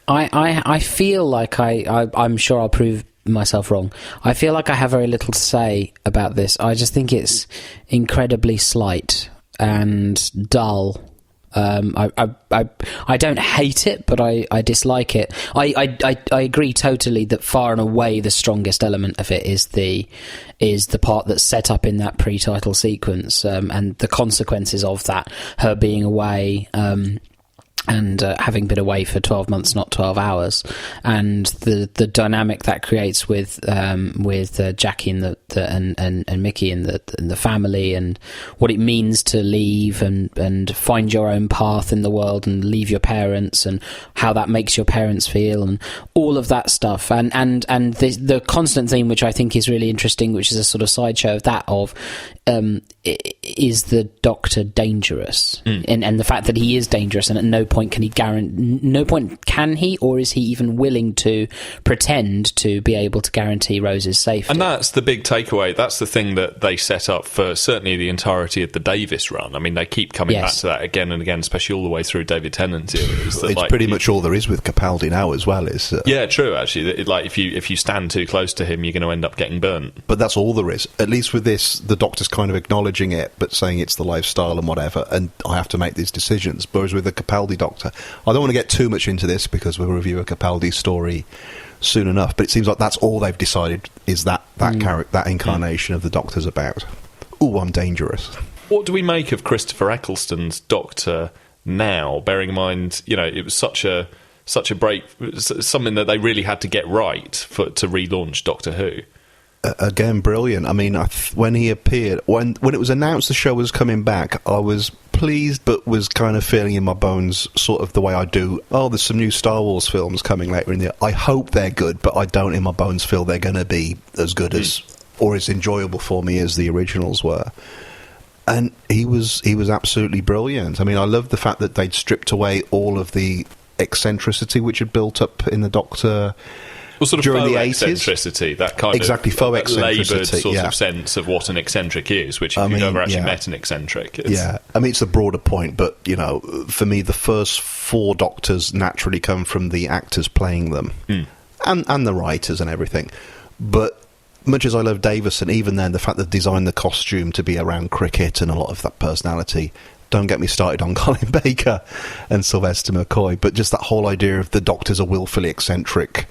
I feel like I'm sure I'll prove myself wrong. I feel like I have very little to say about this. I just think it's incredibly slight and dull. I don't hate it, but I dislike it. I agree totally that far and away the strongest element of it is the part that's set up in that pre-title sequence, and the consequences of that, her being away, and having been away for 12 months, not 12 hours, and the dynamic that creates with Jackie and Mickey and the family, and what it means to leave and find your own path in the world and leave your parents, and how that makes your parents feel, and all of that stuff, and the constant theme, which I think is really interesting, which is a sort of sideshow of that, is the Doctor dangerous? And the fact that he is dangerous, and at no point can he, or is he even willing to pretend to be able to guarantee Rose's safety? And that's the big takeaway. That's the thing that they set up for certainly the entirety of the Davis run. I mean, they keep coming back to that again and again, especially all the way through David Tennant's era. It's pretty much all there is with Capaldi now as well. Yeah, true, actually. If you stand too close to him, you're going to end up getting burnt. But that's all there is. At least with this, the Doctor's kind of acknowledging it, but saying it's the lifestyle and whatever, and I have to make these decisions. Whereas with the Capaldi Doctor, I don't want to get too much into this because we'll review a Capaldi story soon enough, but it seems like that's all they've decided is that character, that incarnation of the Doctor's about. Ooh, I'm dangerous. What do we make of Christopher Eccleston's Doctor now, bearing in mind, it was such a break, something that they really had to get right to relaunch Doctor Who? Again, brilliant. I mean, when he appeared, when it was announced the show was coming back, I was pleased, but was kind of feeling in my bones, sort of the way I do. Oh, there's some new Star Wars films coming later in the year. I hope they're good, but I don't in my bones feel they're going to be as good as, or as enjoyable for me as the originals were. And he was absolutely brilliant. I mean, I love the fact that they'd stripped away all of the eccentricity which had built up in the Doctor. Well, sort of during faux the 80s. Eccentricity, that kind faux of laboured eccentricity, sort of sense of what an eccentric is, which if you've ever actually met an eccentric. I mean, it's a broader point, but, for me, the first 4 Doctors naturally come from the actors playing them, and the writers and everything. But much as I love Davison, even then, the fact that they designed the costume to be around cricket and a lot of that personality... Don't get me started on Colin Baker and Sylvester McCoy, but just that whole idea of the Doctor's a willfully eccentric,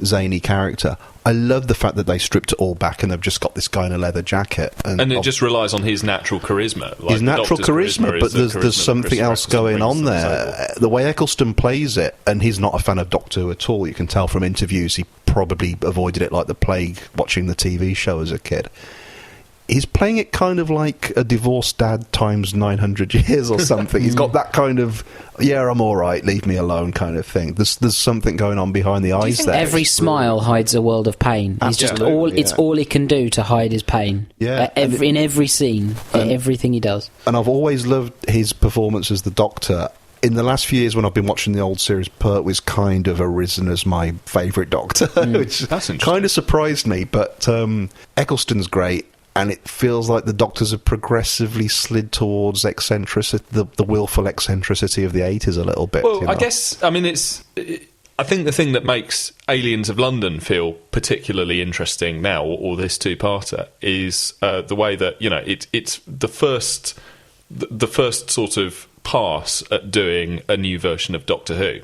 zany character. I love the fact that they stripped it all back and they've just got this guy in a leather jacket. And it just relies on his natural charisma. Like his natural charisma, but there's something else going on there. The way Eccleston plays it, and he's not a fan of Doctor Who at all, you can tell from interviews, he probably avoided it like the plague watching the TV show as a kid. He's playing it kind of like a divorced dad times 900 years or something. He's got that kind of, I'm all right, leave me alone kind of thing. There's something going on behind the eyes there. Every smile hides a world of pain. He's just it's all he can do to hide his pain. Yeah. In every scene, everything he does. And I've always loved his performance as the Doctor. In the last few years, when I've been watching the old series, Pertwee's kind of arisen as my favourite Doctor, which that's interesting. Kind of surprised me. But Eccleston's great. And it feels like the Doctors have progressively slid towards eccentricity, the willful eccentricity of the 80s a little bit. Well, I guess, I mean, I think the thing that makes Aliens of London feel particularly interesting now, or this two-parter, is the way that, it's the first sort of pass at doing a new version of Doctor Who.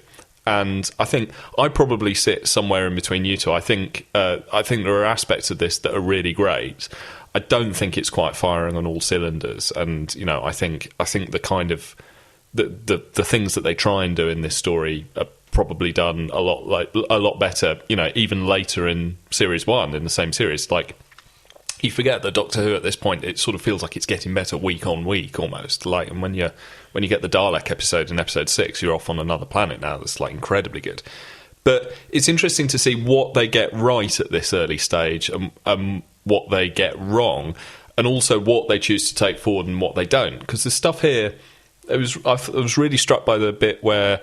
And I think I probably sit somewhere in between you two. I think there are aspects of this that are really great. I don't think it's quite firing on all cylinders, and I think the kind of the things that they try and do in this story are probably done a lot better. Even later in series 1 in the same series, like you forget that Doctor Who at this point, it sort of feels like it's getting better week on week almost. Like, and when you get the Dalek episode in episode 6, you're off on another planet now that's like incredibly good. But it's interesting to see what they get right at this early stage and what they get wrong, and also what they choose to take forward and what they don't. Because the stuff here, I was really struck by the bit where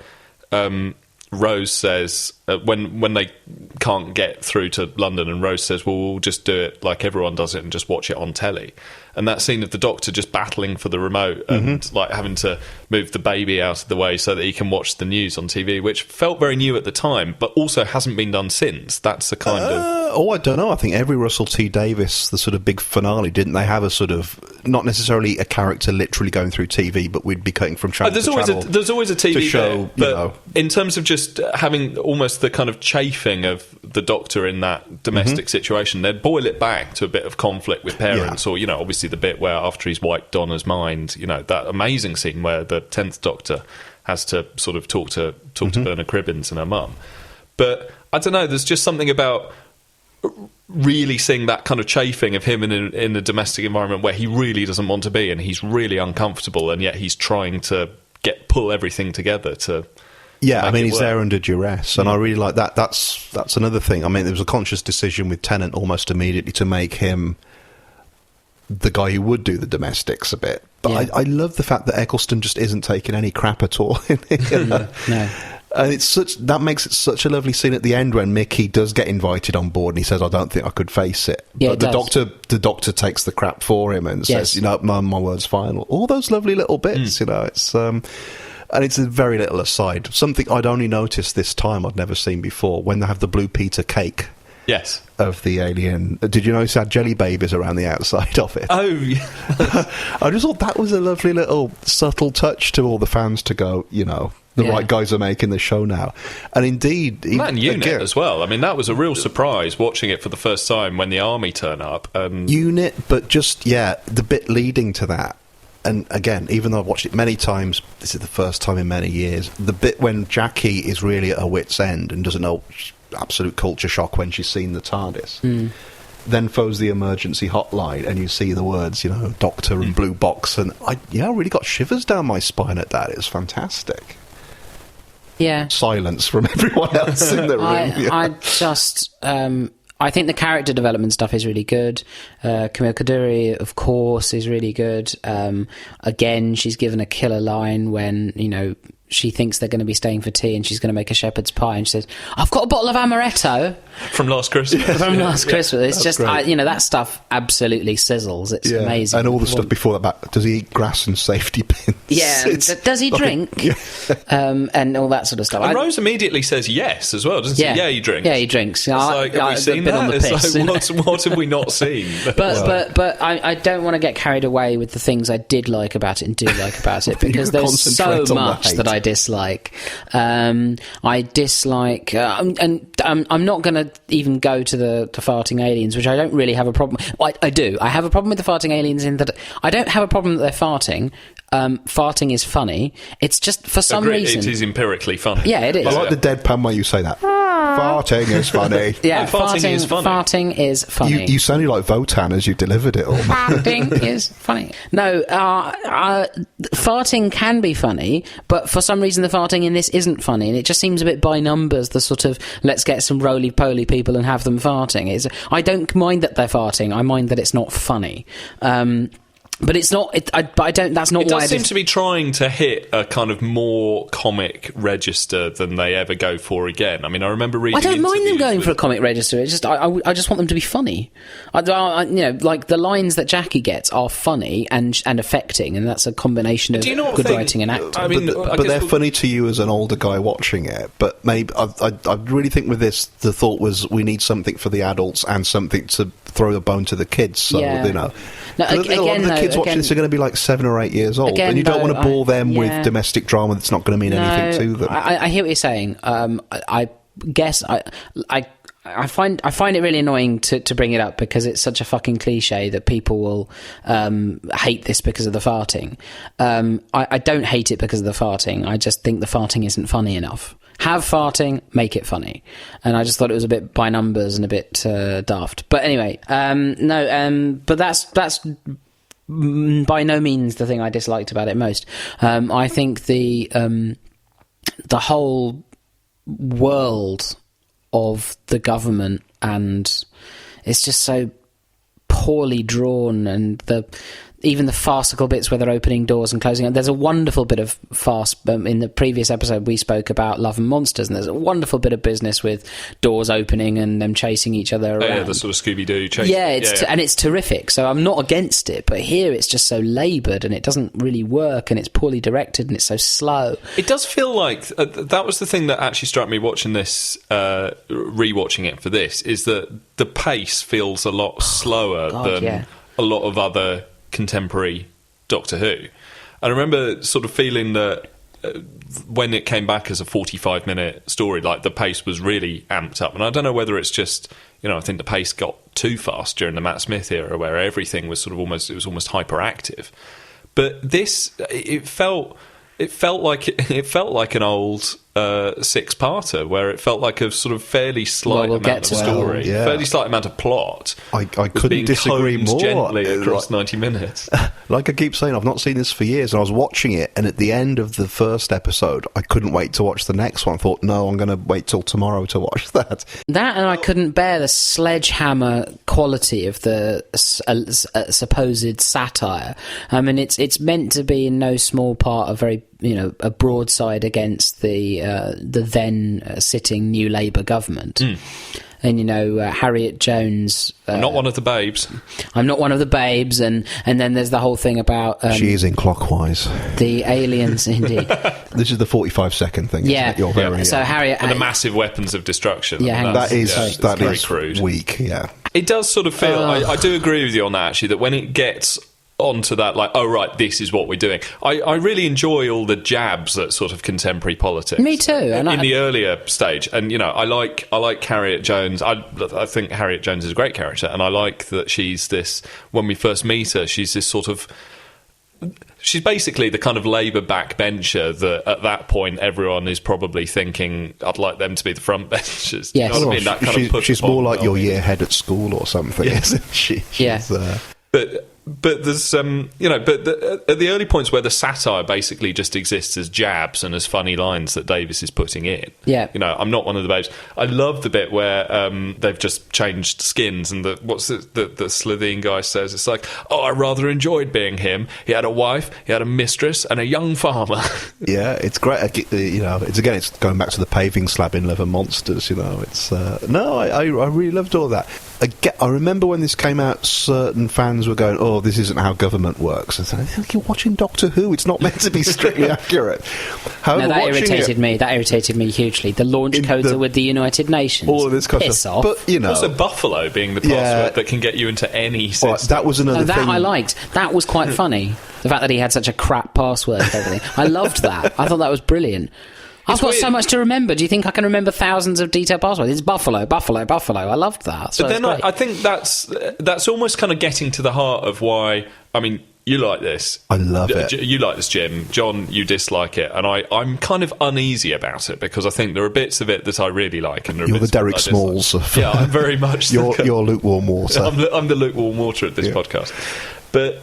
Rose says, when they can't get through to London, and Rose says, well, we'll just do it like everyone does it and just watch it on telly. And that scene of the Doctor just battling for the remote and like having to move the baby out of the way so that he can watch the news on TV, which felt very new at the time, but also hasn't been done since. That's the kind of... Oh, I don't know. I think every Russell T Davies, the sort of big finale, didn't they have a sort of, not necessarily a character literally going through TV, but we'd be cutting from channel to channel. There's always a TV to show, but in terms of just having almost the kind of chafing of the Doctor in that domestic situation, they'd boil it back to a bit of conflict with parents, or, obviously the bit where after he's wiped Donna's mind, that amazing scene where the 10th Doctor has to sort of talk to Bernard Cribbins and her mum. But I don't know, there's just something about really seeing that kind of chafing of him in a domestic environment where he really doesn't want to be, and he's really uncomfortable, and yet he's trying to pull everything together to... Yeah, I mean, he's there under duress, and I really like that. That's another thing. I mean, there was a conscious decision with Tennant almost immediately to make him the guy who would do the domestics a bit. But Yeah. I love the fact that Eccleston just isn't taking any crap at all in it. No. And that makes it such a lovely scene at the end when Mickey does get invited on board and he says, "I don't think I could face it." Yeah, but the doctor takes the crap for him and Yes. says, my word's final. All those lovely little bits, it's and it's a very little aside. Something I'd only noticed this time, I'd never seen before, when they have the Blue Peter cake. Yes. Of the alien. Did you notice how jelly babies around the outside of it? Oh, yeah. I just thought that was a lovely little subtle touch to all the fans to go, the right guys are making the show now. And indeed... That and Unit as well. I mean, that was a real surprise watching it for the first time when the army turn up. Unit, but just, the bit leading to that. And again, even though I've watched it many times, this is the first time in many years, the bit when Jackie is really at her wit's end and doesn't know, absolute culture shock when she's seen the TARDIS. Then phones the emergency hotline and you see the words, doctor and blue box, and I really got shivers down my spine at that. It was fantastic. Yeah. Silence from everyone else in the room. I think the character development stuff is really good. Camille Kaduri, of course, is really good. Again, she's given a killer line when, she thinks they're going to be staying for tea and she's going to make a shepherd's pie and she says, "I've got a bottle of amaretto." From last Christmas. From last Christmas. It's just, great. that stuff absolutely sizzles. It's amazing. And all the stuff before that, does he eat grass and safety pins? Yeah, does he drink? And all that sort of stuff. And Rose immediately says yes as well, doesn't she? Yeah, he drinks. Yeah, he drinks. Have we seen that? On the piss. What have we not seen? But I don't want to get carried away with the things I did like about it and do like about it, because there's so much that I dislike. I dislike, and I'm not going to even go to the farting aliens, which I don't really have a problem. I do. I have a problem with the farting aliens in that I don't have a problem that they're farting. Farting is funny. It's just for some reason it is empirically funny. Yeah, it is. I like the deadpan way you say that. Farting is funny. Yeah, farting is funny. Farting is funny. You sounded like Votan as you delivered it all. Farting is funny. No, farting can be funny, but for some reason the farting in this isn't funny, and it just seems a bit by numbers, the sort of, let's get some roly-poly people and have them farting. I don't mind that they're farting, I mind that it's not funny. But it's not. I don't. That's not. It why does seem to be trying to hit a kind of more comic register than they ever go for again. I mean, I remember reading. I don't mind them going for a comic register. It's just I just want them to be funny. Like the lines that Jackie gets are funny and affecting, and that's a combination of good writing and acting. I mean, but they're funny to you as an older guy watching it. But maybe I really think with this, the thought was we need something for the adults and something to throw the bone to the kids. So No, a lot of the kids watching this are going to be like 7 or 8 years old, and you don't want to bore them with domestic drama that's not going to mean anything to them. I hear what you're saying. I guess I find it really annoying to bring it up because it's such a fucking cliche that people will hate this because of the farting. I don't hate it because of the farting. I just think the farting isn't funny enough. Have farting, make it funny. And I just thought it was a bit by numbers and a bit daft. But anyway, but that's by no means the thing I disliked about it most. I think the whole world of the government, and it's just so poorly drawn, and even the farcical bits where they're opening doors and closing them. There's a wonderful bit of farce. In the previous episode, we spoke about Love and Monsters, and there's a wonderful bit of business with doors opening and them chasing each other around. Yeah, the sort of Scooby-Doo chase. And it's terrific. So I'm not against it, but here it's just so laboured and it doesn't really work, and it's poorly directed and it's so slow. It does feel like that was the thing that actually struck me watching this, rewatching it for this, is that the pace feels a lot slower than a lot of other contemporary Doctor Who. And I remember sort of feeling that when it came back as a 45-minute story, like the pace was really amped up. And I don't know whether it's just, I think the pace got too fast during the Matt Smith era, where everything was sort of almost hyperactive. But this, it felt like an old six-parter, where it felt like a sort of fairly slight amount of story, fairly slight amount of plot. I couldn't disagree more. Gently across 90 minutes. Like I keep saying, I've not seen this for years, and I was watching it, and at the end of the first episode, I couldn't wait to watch the next one. I thought, no, I'm going to wait till tomorrow to watch that. That, and I couldn't bear the sledgehammer quality of the supposed satire. I mean, it's meant to be in no small part a broadside against the then sitting New Labour government. And Harriet Jones. I'm not one of the babes. I'm not one of the babes, and then there's the whole thing about she is in clockwise. The aliens, indeed. This is the 45-second thing. Yeah. Isn't it? So Harriet and the massive weapons of destruction. Yeah, that is very crude. Weak. Yeah, it does sort of feel. I do agree with you on that, actually. That when it gets onto that, like, oh right, this is what we're doing. I really enjoy all the jabs at sort of contemporary politics. Me too. And in the earlier stage, and I like Harriet Jones. I think Harriet Jones is a great character, and I like that she's this. When we first meet her, she's this sort of. She's basically the kind of Labour backbencher that at that point everyone is probably thinking, I'd like them to be the front benchers. Yes. You know what I mean? That kind of she's more like your year head at school or something, isn't she? She's, But there's at the early points where the satire basically just exists as jabs and as funny lines that Davis is putting in. Yeah. I'm not one of the babes. I love the bit where they've just changed skins, and the Slitheen guy says, it's like, oh, I rather enjoyed being him. He had a wife, he had a mistress, and a young farmer. Yeah, it's great. It's going back to the paving slab in Leather Monsters. It's I really loved all that. I remember when this came out, certain fans were going, oh, this isn't how government works. I said, you're watching Doctor Who, it's not meant to be strictly accurate. However, that irritated me. That irritated me hugely. The launch codes are with the United Nations. All of this kind Piss of stuff. off. But, also Buffalo being the password that can get you into any system. Well, that was another thing. That I liked. That was quite funny. The fact that he had such a crap password for everything. I loved that. I thought that was brilliant. I've got so much to remember. Do you think I can remember thousands of detailed passwords? It's Buffalo, Buffalo, Buffalo. I loved that. So but then I think that's almost kind of getting to the heart of why. I mean, you like this. I love it. You like this, Jim. John, you dislike it, and I'm kind of uneasy about it because I think there are bits of it that I really like, and there are you're bits the Derek Smalls. Yeah, I'm very much. You're lukewarm water. I'm the lukewarm water at this podcast, but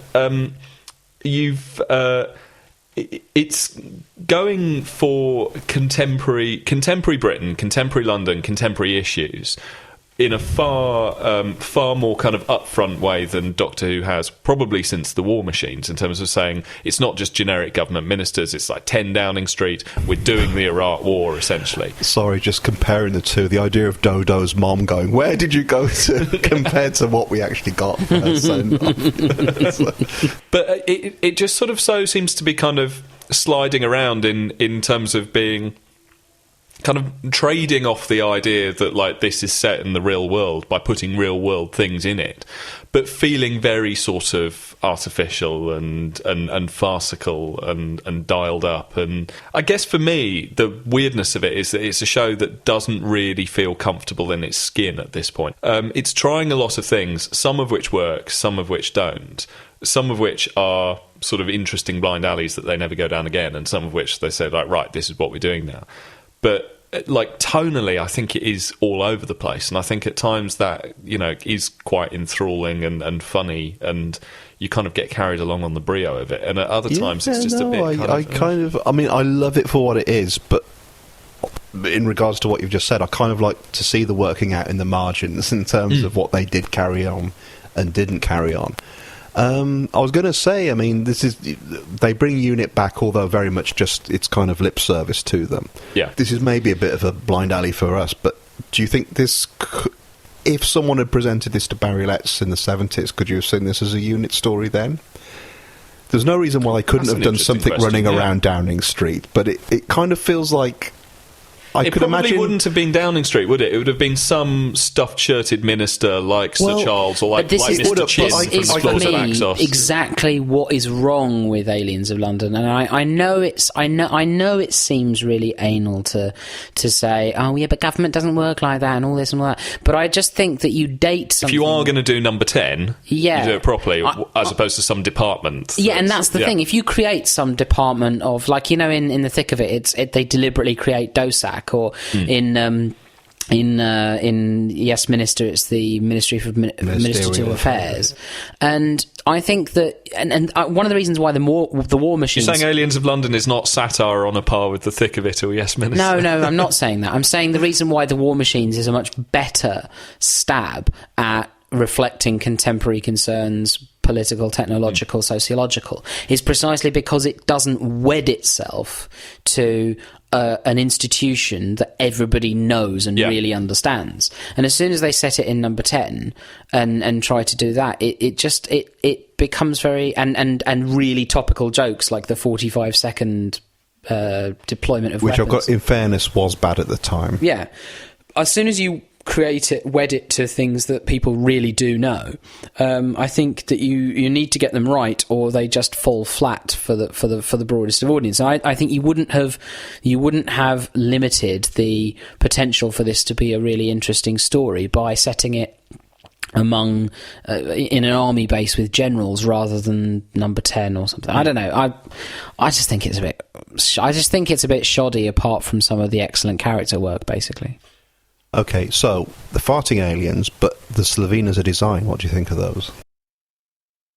it's going for contemporary Britain, contemporary London, contemporary issues in a far more kind of upfront way than Doctor Who has, probably since the War Machines, in terms of saying it's not just generic government ministers, it's like 10 Downing Street, we're doing the Iraq War, essentially. Sorry, just comparing the two, the idea of Dodo's mom going, where did you go to, compared to what we actually got for her send-off. But it just sort of so seems to be kind of sliding around in terms of being kind of trading off the idea that like this is set in the real world by putting real world things in it, but feeling very sort of artificial and farcical and dialed up. And I guess for me the weirdness of it is that it's a show that doesn't really feel comfortable in its skin at this point. It's trying a lot of things, some of which work, some of which don't, some of which are sort of interesting blind alleys that they never go down again, and some of which they say like, right, this is what we're doing now. But like tonally, I think it is all over the place, and I think at times that is quite enthralling and funny, and you kind of get carried along on the brio of it. And at other times, it's just a bit. I mean, I love it for what it is, but in regards to what you've just said, I kind of like to see the working out in the margins in terms of what they did carry on and didn't carry on. I was going to say, I mean, they bring UNIT back, although very much just it's kind of lip service to them. Yeah. This is maybe a bit of a blind alley for us, but do you think this, if someone had presented this to Barry Letts in the 70s, could you have seen this as a UNIT story then? There's no reason why they couldn't have done something running around Downing Street, but it kind of feels like it probably wouldn't have been Downing Street, would it? It would have been some stuffed shirted minister like Sir Charles or like Mr. Chin from Floors of Axos. Exactly what is wrong with Aliens of London, and I know it seems really anal to say, oh yeah, but government doesn't work like that and all this and all that. But I just think that you date something. If you are going to do number 10, you do it properly, as opposed to some department. Yeah, and that's the thing. If you create some department of, like, in the thick of it, they deliberately create DOSAC, or in in Yes Minister, it's the Ministry for Ministerial Affairs, and I think that, and one of the reasons why the War Machines. You're saying Aliens of London is not satire on a par with The Thick of It or Yes Minister? No, I'm not saying that. I'm saying the reason why the War Machines is a much better stab at reflecting contemporary concerns, political, technological, sociological, is precisely because it doesn't wed itself to an institution that everybody knows and really understands. And as soon as they set it in number 10 and try to do that, it becomes very and really topical jokes like the 45-second deployment of which weapons. I've got, in fairness, was bad at the time. Yeah. As soon as you create it, wed it to things that people really do know, I think that you need to get them right, or they just fall flat for the broadest of audience. I think you wouldn't have limited the potential for this to be a really interesting story by setting it among in an army base with generals rather than number 10 or something. I don't know. I just think it's a bit shoddy, apart from some of the excellent character work, basically. Okay, so the farting aliens, but the Slovene as a design, what do you think of those?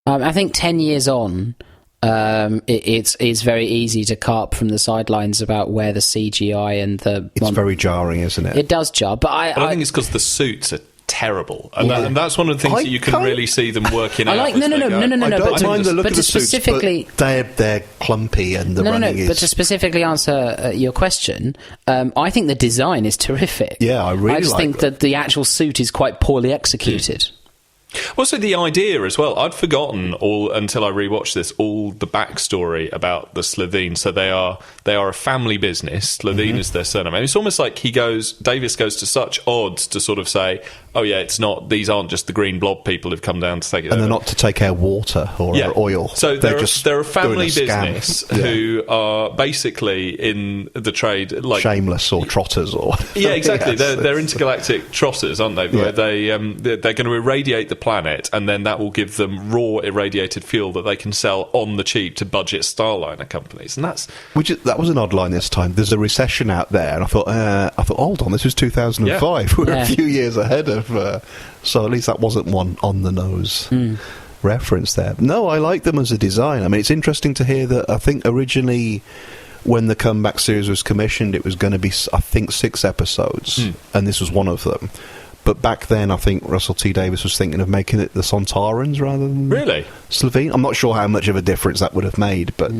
I think 10 years on, it's very easy to carp from the sidelines about where the CGI and the... It's very jarring, isn't it? It does jar, but I think it's because the suits are terrible, and that's one of the things that you can really see them working out. No. I don't mind the look of the suits, but they're clumpy and the running is... But to specifically answer your question, I think the design is terrific. Yeah, I just think that the actual suit is quite poorly executed. Also, the idea as well. I'd forgotten until I rewatched this, all the backstory about the Slovene. So they are a family business. Slovene is their surname. And it's almost like Davis goes to such odds to sort of say, oh yeah, these aren't just the green blob people who've come down to take it. And they're not to take our water or our oil. So they're a family business who are basically in the trade, like shameless or trotters or yeah, exactly. They're intergalactic trotters, aren't they? Where they're going to irradiate the planet, and then that will give them raw irradiated fuel that they can sell on the cheap to budget Starliner companies, and that was an odd line this time. There's a recession out there, and I thought, hold on, this was 2005. We're a few years ahead of. So at least that wasn't one on the nose reference there. No, I like them as a design. I mean, it's interesting to hear that. I think originally, when the Comeback series was commissioned, it was going to be, I think, 6 episodes, and this was one of them. But back then, I think Russell T Davies was thinking of making it the Sontarans rather than Slovene. I'm not sure how much of a difference that would have made, but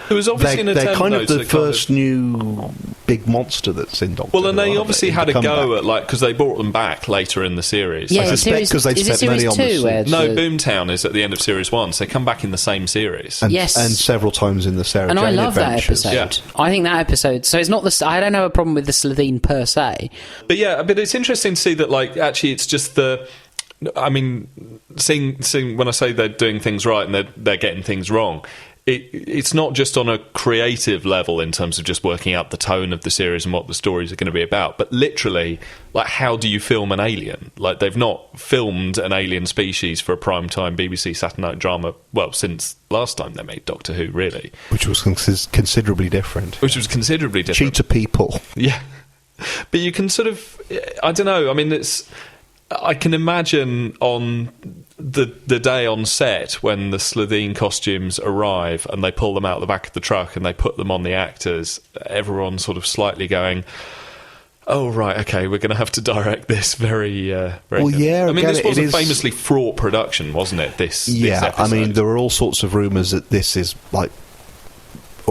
there was obviously an attempt. They're kind of the first new big monster that's in Doctor Who. Well, and they obviously had a go at because they brought them back later in the series. Yeah, I suspect because they spent money on this. No, Boomtown is at the end of series 1, so they come back in the same series. And several times in the Sarah and Jane I love Adventures. that episode. Yeah. I think that episode. So it's not I don't have a problem with the Slovene per se. But it's interesting to see that actually it's just the. I mean, seeing when I say they're doing things right and they're getting things wrong. It's not just on a creative level in terms of just working out the tone of the series and what the stories are going to be about, but literally, how do you film an alien? They've not filmed an alien species for a primetime BBC Saturday night drama, since last time they made Doctor Who, really. Which was considerably different. Cheetah people. Yeah. But you can sort of... I don't know, I mean, I can imagine on the day on set when the Slovene costumes arrive and they pull them out the back of the truck and they put them on the actors, everyone sort of slightly going, oh, right, okay, we're going to have to direct this very... well, yeah, I mean, this was a famously fraught production, wasn't it, this episode? I mean, there were all sorts of rumours that this is, all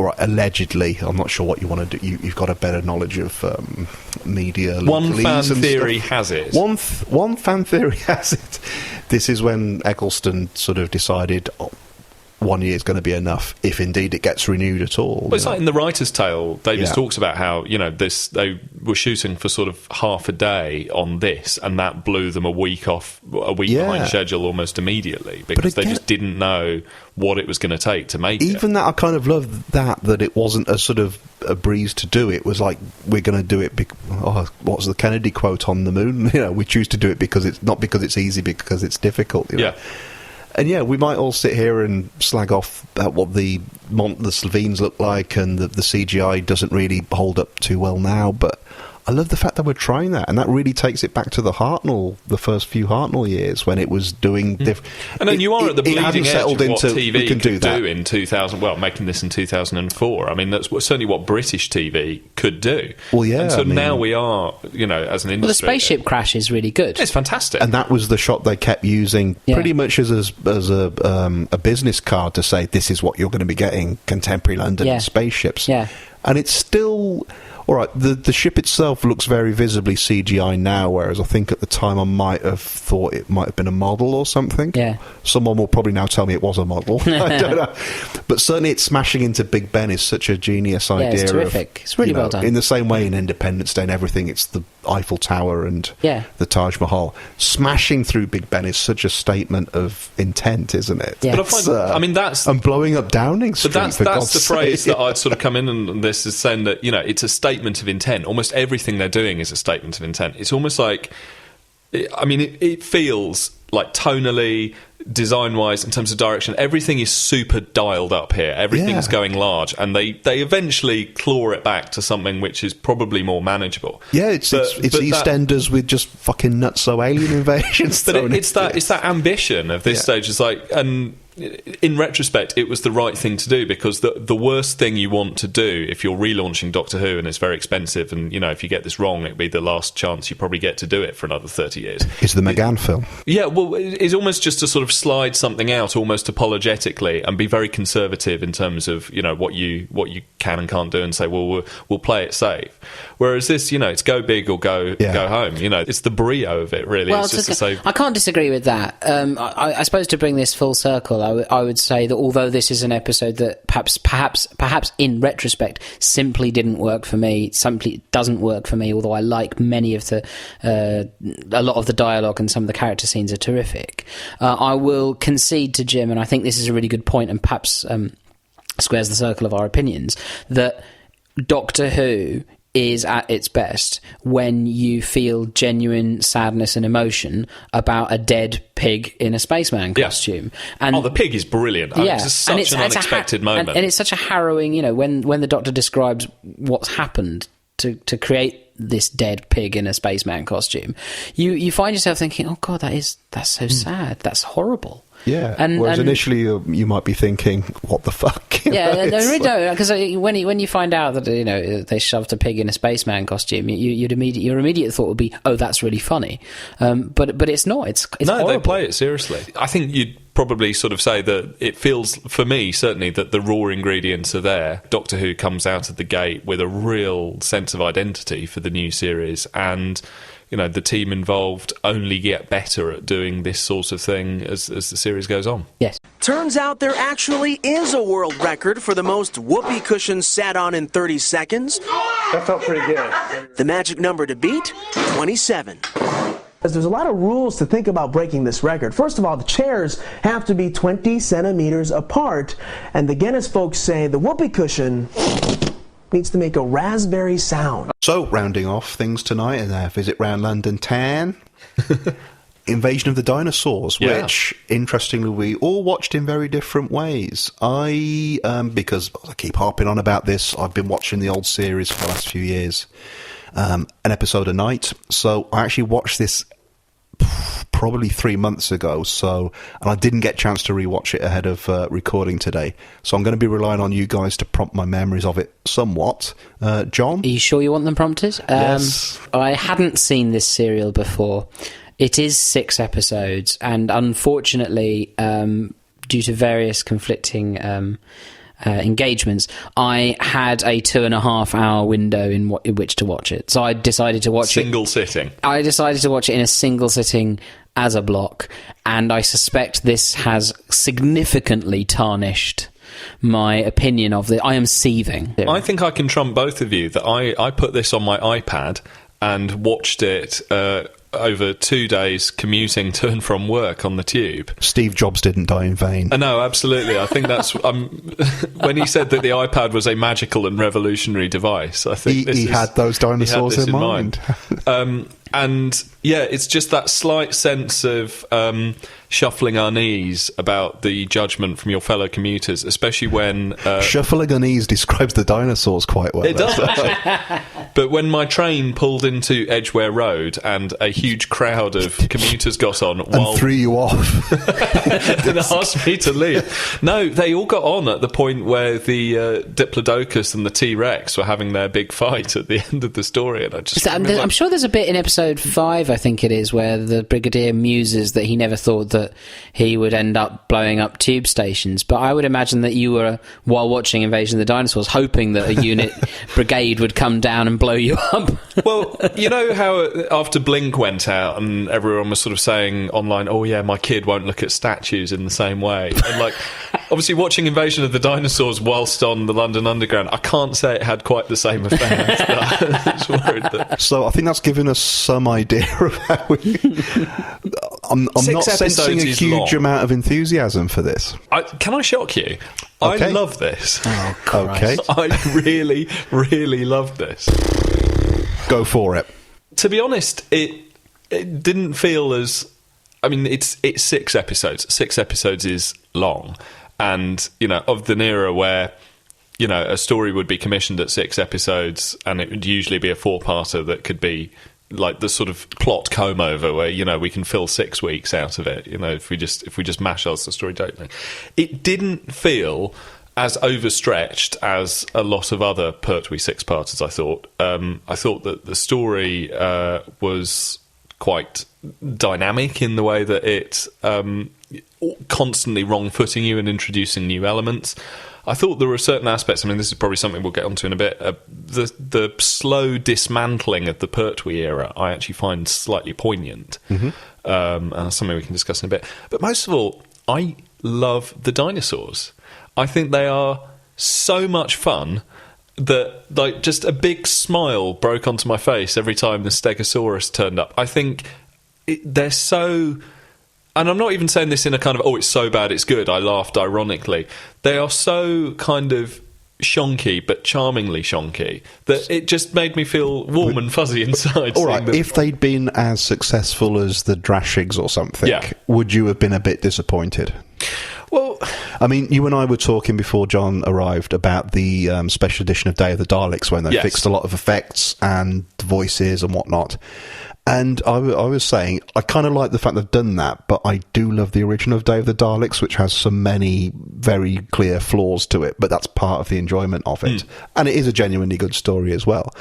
right, allegedly, I'm not sure what you want to do. You've got a better knowledge of media. One fan theory has it. One fan theory has it. This is when Eccleston sort of decided 1 year is going to be enough, if indeed it gets renewed at all. Well, it's like in The Writer's Tale, Davis talks about how, they were shooting for sort of half a day on this, and that blew them a week behind schedule almost immediately, because they just didn't know what it was going to take to make it. Even that, I kind of love that it wasn't a sort of a breeze to do it. It was like, we're going to do it, what was the Kennedy quote on the moon? We choose to do it because it's not because it's easy, because it's difficult. Yeah. And we might all sit here and slag off at what the Slovenes look like, and the CGI doesn't really hold up too well now, but I love the fact that we're trying that, and that really takes it back to the first few Hartnell years when it was doing different. And then you are at the bleeding edge of what TV can do in 2000. Well, making this in 2004. I mean, that's certainly what British TV could do. Well, yeah. And so now we are, as an industry. Well, the spaceship crash is really good. It's fantastic, and that was the shot they kept using pretty much as a business card to say this is what you're going to be getting: contemporary London spaceships. Yeah, and it's still. All right, the ship itself looks very visibly CGI now, whereas I think at the time I might have thought it might have been a model or something. Yeah. Someone will probably now tell me it was a model. I don't know. But certainly it's smashing into Big Ben is such a genius idea. Yeah, it's terrific. It's really well done. In the same way in Independence Day and everything, it's the Eiffel Tower and the Taj Mahal. Smashing through Big Ben is such a statement of intent, isn't it? Yeah. But I find, that's... And blowing up Downing Street, But that's the phrase that I'd sort of come in and this is saying that, it's a statement of intent. Almost everything they're doing is a statement of intent. It's almost like, it feels like tonally, design-wise, in terms of direction, everything is super dialed up here. Everything's going large, and they eventually claw it back to something which is probably more manageable. Yeah, it's EastEnders with just fucking nutso alien invasions. But it's that ambition of this stage. It's like, and in retrospect, it was the right thing to do, because the worst thing you want to do if you're relaunching Doctor Who, and it's very expensive, and if you get this wrong, it'd be the last chance you probably get to do it for another 30 years. It's the McGann film. Yeah, well, it's almost just to sort of slide something out almost apologetically and be very conservative in terms of what you can and can't do, and say, well, we'll play it safe. Whereas this, it's go big or go home. It's the brio of it, really. Well, it's just to say, I can't disagree with that. I suppose to bring this full circle, I would say that although this is an episode that perhaps in retrospect simply didn't work for me, simply doesn't work for me, although I like many of a lot of the dialogue and some of the character scenes are terrific, I will concede to Jim, and I think this is a really good point and perhaps squares the circle of our opinions, that Doctor Who is at its best when you feel genuine sadness and emotion about a dead pig in a spaceman costume. And the pig is brilliant. It's such an unexpected moment. And it's such a harrowing, when the Doctor describes what's happened to create this dead pig in a spaceman costume, you find yourself thinking, oh God, that's so sad. That's horrible. Yeah, whereas initially you might be thinking, what the fuck? Yeah, no, really don't, because when you find out that they shoved a pig in a spaceman costume, your immediate thought would be, oh, that's really funny, but it's not. It's horrible. They play it seriously. I think you'd probably sort of say that it feels, for me certainly, that the raw ingredients are there. Doctor Who comes out of the gate with a real sense of identity for the new series, and the team involved only get better at doing this sort of thing as the series goes on. Yes. Turns out there actually is a world record for the most whoopee cushions sat on in 30 seconds. That felt pretty good. The magic number to beat, 27. There's a lot of rules to think about breaking this record. First of all, the chairs have to be 20 centimeters apart, and the Guinness folks say the whoopee cushion needs to make a raspberry sound. So, rounding off things tonight in our visit round London 10, Invasion of the Dinosaurs, which, interestingly, we all watched in very different ways. Because I keep harping on about this, I've been watching the old series for the last few years, an episode a night. So I actually watched this probably 3 months ago, and I didn't get a chance to rewatch it ahead of recording today, so I'm going to be relying on you guys to prompt my memories of it somewhat. John? Are you sure you want them prompted? Yes. I hadn't seen this serial before. It is 6 episodes, and unfortunately, due to various conflicting engagements, I had a 2.5-hour window in which to watch it. So I decided to watch single sitting. I decided to watch it in a single sitting as a block, and I suspect this has significantly tarnished my opinion of it. I am seething. I think I can trump both of you, that I put this on my iPad and watched it over 2 days commuting to and from work on the tube. Steve Jobs didn't die in vain. No, absolutely. I think that's when he said that the iPad was a magical and revolutionary device. I think he had those dinosaurs in mind. And yeah, it's just that slight sense of shuffling our knees about the judgment from your fellow commuters, especially when... shuffling our knees describes the dinosaurs quite well. It does, actually. But when my train pulled into Edgware Road and a huge crowd of commuters got on... and threw you off. and asked me to leave. No, they all got on at the point where the Diplodocus and the T-Rex were having their big fight at the end of the story. And I'm sure there's a bit in episode 5, I think it is, where the Brigadier muses that he never thought that he would end up blowing up tube stations. But I would imagine that you were, while watching Invasion of the Dinosaurs, hoping that a unit brigade would come down and blow you up. Well, you know how after Blink went out and everyone was sort of saying online, oh yeah, my kid won't look at statues in the same way. And like, obviously watching Invasion of the Dinosaurs whilst on the London Underground, I can't say it had quite the same effect. I was worried that... So I think that's given us some idea of how we... I'm not sensing a huge amount of enthusiasm for this. Can I shock you? Okay. I love this. Oh, Christ. Okay. I really, really love this. Go for it. To be honest, it didn't feel as... I mean, it's 6 episodes. 6 episodes is long. And, you know, of an era where, you know, a story would be commissioned at 6 episodes and it would usually be a 4-parter that could be like the sort of plot comb over where, you know, we can fill 6 weeks out of it, you know, if we just mash us the story totally. It didn't feel as overstretched as a lot of other Pertwee 6-parters, I thought. I thought that the story was quite dynamic in the way that it constantly wrong-footing you and introducing new elements. I thought there were certain aspects, I mean, this is probably something we'll get onto in a bit, the slow dismantling of the Pertwee era I actually find slightly poignant. And that's something we can discuss in a bit. But most of all, I love the dinosaurs. I think they are so much fun that, like, just a big smile broke onto my face every time the Stegosaurus turned up. I think they're so... And I'm not even saying this in a kind of, oh, it's so bad, it's good. I laughed ironically. They are so kind of shonky, but charmingly shonky, that it just made me feel warm and fuzzy inside. All right, if they'd been as successful as the Drashigs or something, would you have been a bit disappointed? Well, I mean, you and I were talking before John arrived about the special edition of Day of the Daleks when they fixed a lot of effects and voices and whatnot. And I was saying, I kind of like the fact they've done that, but I do love the original of Day of the Daleks, which has so many very clear flaws to it, but that's part of the enjoyment of it. And it is a genuinely good story as well.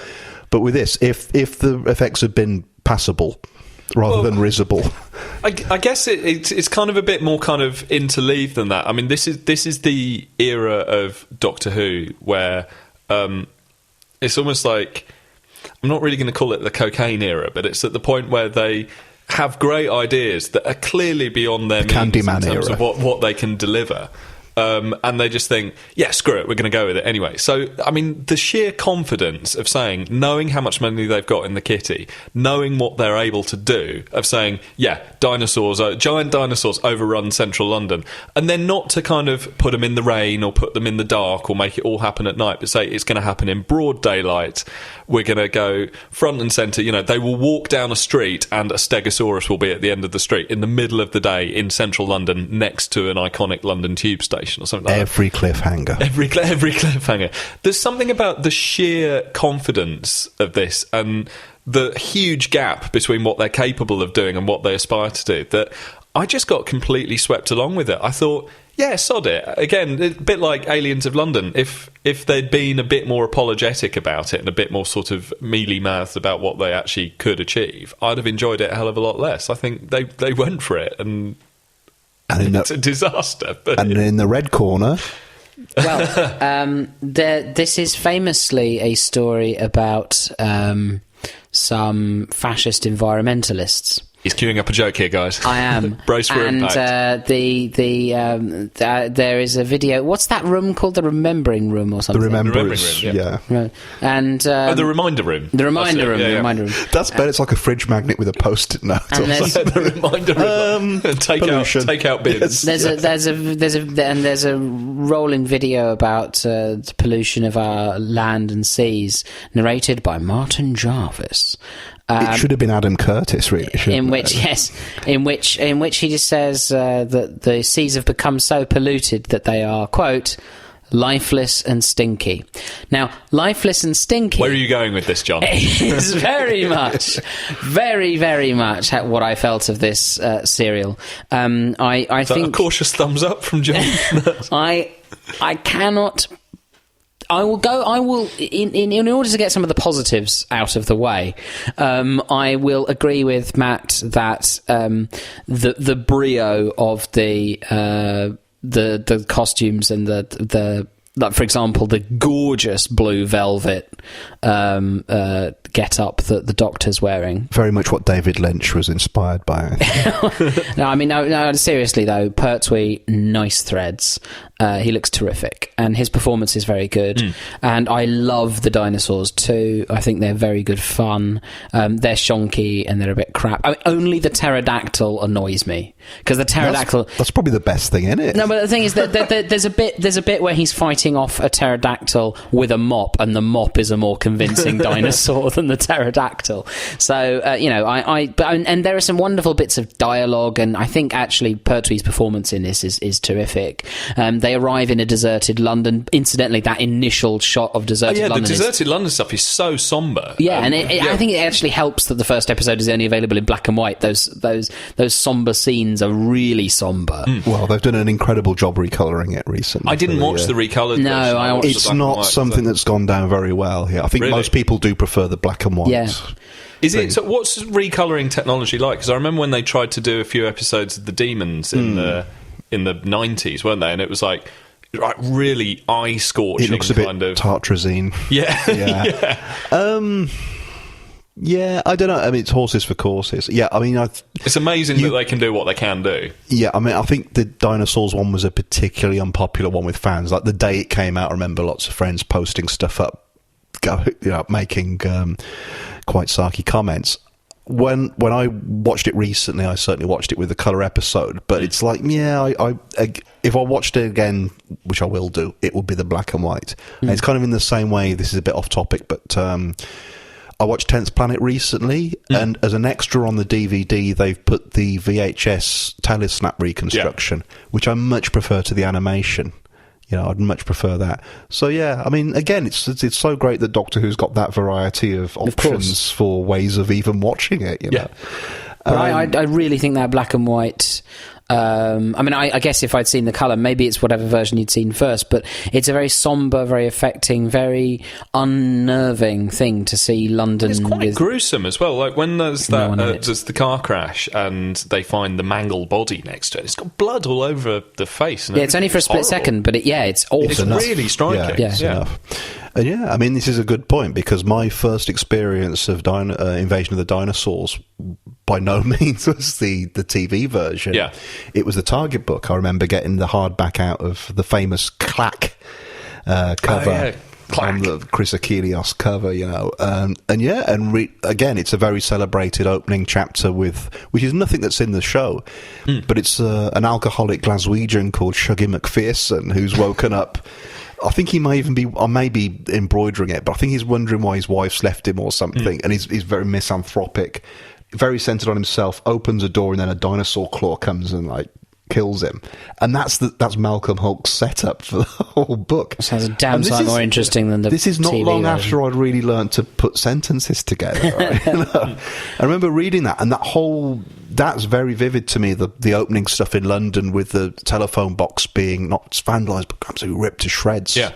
But with this, if the effects had been passable rather than risible... I guess it's kind of a bit more kind of interleaved than that. I mean, this is the era of Doctor Who where it's almost like... I'm not really going to call it the cocaine era, but it's at the point where they have great ideas that are clearly beyond their means in terms of what they can deliver. And they just think, yeah, screw it, we're going to go with it anyway. So, I mean, the sheer confidence of saying, knowing how much money they've got in the kitty, knowing what they're able to do, of saying, yeah, dinosaurs, giant dinosaurs overrun central London, and then not to kind of put them in the rain or put them in the dark or make it all happen at night, but say it's going to happen in broad daylight. We're going to go front and centre. You know, they will walk down a street and a Stegosaurus will be at the end of the street in the middle of the day in central London next to an iconic London tube station or something like every that. Cliffhanger. Every cliffhanger. There's something about the sheer confidence of this and the huge gap between what they're capable of doing and what they aspire to do that I just got completely swept along with it. I thought... yeah, sod it. Again, a bit like Aliens of London. If they'd been a bit more apologetic about it and a bit more sort of mealy-mouthed about what they actually could achieve, I'd have enjoyed it a hell of a lot less. I think they went for it, and it's a disaster. But and in the red corner... Well, this is famously a story about some fascist environmentalists. He's queuing up a joke here, guys. I am. Brace for impact. There is a video. What's that room called? The Remembering Room or something? The Remembering Room, yeah. Right. And the Reminder Room. The Reminder Room. The Reminder Room. That's better. It's like a fridge magnet with a post-it note. And the Reminder Room. Take out bins. There's a rolling video about the pollution of our land and seas, narrated by Martin Jarvis. It should have been Adam Curtis, really. In which he just says that the seas have become so polluted that they are, quote, lifeless and stinky. Now, lifeless and stinky... Where are you going with this, John? ...is very much what I felt of this serial. I think... a cautious thumbs up from John? I cannot... I will in order to get some of the positives out of the way, I will agree with Matt that the brio of the costumes and the like, for example, the gorgeous blue velvet get-up that the Doctor's wearing. Very much what David Lynch was inspired by. No, seriously, though, Pertwee, nice threads. He looks terrific, and his performance is very good. And I love the dinosaurs, too. I think they're very good fun. They're shonky, and they're a bit crap. I mean, only the pterodactyl annoys me, because the pterodactyl... That's probably the best thing in it. No, but the thing is that there's a bit where he's fighting off a pterodactyl with a mop, and the mop is a more convincing dinosaur than the pterodactyl. So and there are some wonderful bits of dialogue, and I think actually Pertwee's performance in this is terrific. They arrive in a deserted London. Incidentally, that initial shot of deserted London. The deserted London stuff is so somber. Yeah, I think it actually helps that the first episode is only available in black and white. Those somber scenes are really somber. Well, they've done an incredible job recolouring it recently. I didn't watch the recoloured version. No, it's not something that's gone down very well here. I think most people do prefer the black and white. Yeah. Is it? So what's recolouring technology like? Because I remember when they tried to do a few episodes of the Demons in the 90s, weren't they? And it was like really eye-scorching. It looks a bit tartrazine. Yeah. Yeah, I don't know. I mean, it's horses for courses. Yeah, I mean... it's amazing that they can do what they can do. Yeah, I mean, I think the Dinosaurs one was a particularly unpopular one with fans. Like, the day it came out, I remember lots of friends posting stuff up, making quite sarky comments. When I watched it recently, I certainly watched it with the colour episode, but it's like, if I watched it again, which I will do, it will be the black and white. And it's kind of in the same way, this is a bit off topic, but I watched 10th Planet recently, and as an extra on the DVD, they've put the VHS telesnap reconstruction, which I much prefer to the animation. I'd much prefer that. So, I mean, again, it's so great that Doctor Who's got that variety of options for ways of even watching it, But I really think that black and white... I guess if I'd seen the colour, maybe it's whatever version you'd seen first, but it's a very sombre, very affecting, very unnerving thing to see London. It's quite gruesome as well. Like when there's the car crash and they find the mangled body next to it, it's got blood all over the face. And it's only for a split second, but it's awful. It's really striking. Yeah, it's enough. And I mean, this is a good point, because my first experience of Invasion of the Dinosaurs by no means was the TV version. Yeah. It was the Target book. I remember getting the hardback out of the famous Kklak cover. On the Chris Achilleos cover, again, it's a very celebrated opening chapter which is nothing that's in the show, but it's an alcoholic Glaswegian called Shuggy McPherson who's woken up. I think he may even be, I may be embroidering it, but I think he's wondering why his wife's left him or something, and he's very misanthropic, very centred on himself, opens a door, and then a dinosaur claw comes and kills him, and that's Malcolm Hulke's setup for the whole book. Sounds a damn sight more interesting than the This is not TV long version. after I'd really learned to put sentences together. Right? I remember reading that, and that's very vivid to me, the opening stuff in London with the telephone box being not vandalised but absolutely ripped to shreds. Yeah.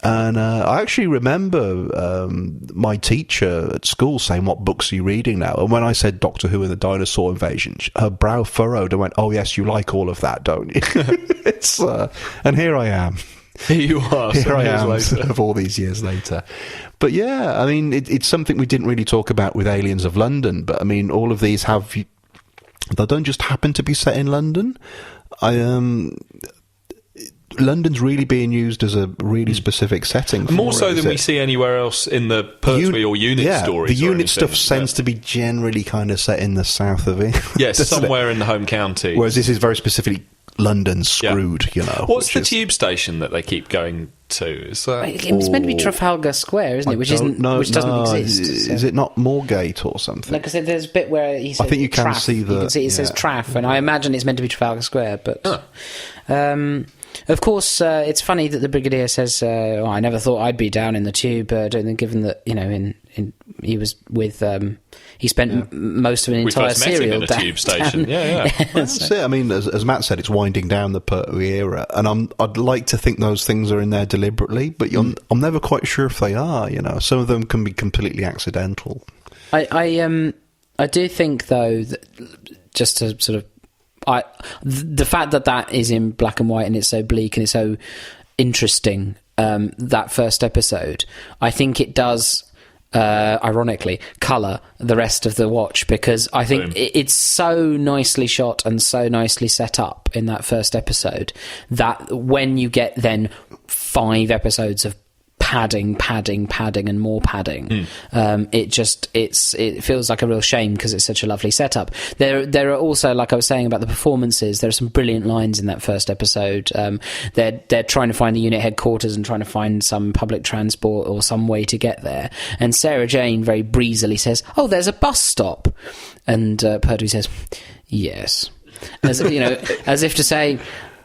And I actually remember my teacher at school saying, "What books are you reading now?" And when I said Doctor Who and the Dinosaur Invasion, her brow furrowed and went, "Oh yes, you like all of that, don't you?" And here I am. Here you are. Here I am, of all these years later. But I mean, it's something we didn't really talk about with Aliens of London, but I mean, all of these have they don't just happen to be set in London. London's really being used as a really specific setting. More so than we see anywhere else in the Pertwee or unit stories. The unit stuff tends to be generally kind of set in the south of it. Yes, somewhere in the home county. Whereas this is very specifically London screwed, you know. What's the tube station that they keep going to? It's meant to be Trafalgar Square, isn't it? Which doesn't exist. Is it not Moorgate or something? Like I said, there's a bit where he says I think you can see you can see it says Traff, and I imagine it's meant to be Trafalgar Square, but... Of course, it's funny that the Brigadier says, I never thought I'd be down in the tube, given that, you know, he was with... he spent most of an entire serial in a tube station. Yeah. That's it. I mean, as Matt said, it's winding down the Pertwee era, and I'd like to think those things are in there deliberately, but I'm never quite sure if they are, you know. Some of them can be completely accidental. I do think, though, that just to sort of... the fact that is in black and white and it's so bleak and it's so interesting, that first episode, I think it does, ironically, colour the rest of the watch, because I think it's so nicely shot and so nicely set up in that first episode that when you get then 5 episodes of padding and more padding, it feels like a real shame because it's such a lovely setup. There are also, like I was saying about the performances, there are some brilliant lines in that first episode. They're trying to find the unit headquarters and trying to find some public transport or some way to get there, and Sarah Jane very breezily says, "Oh, there's a bus stop," and Pertwee says, "Yes," as if to say,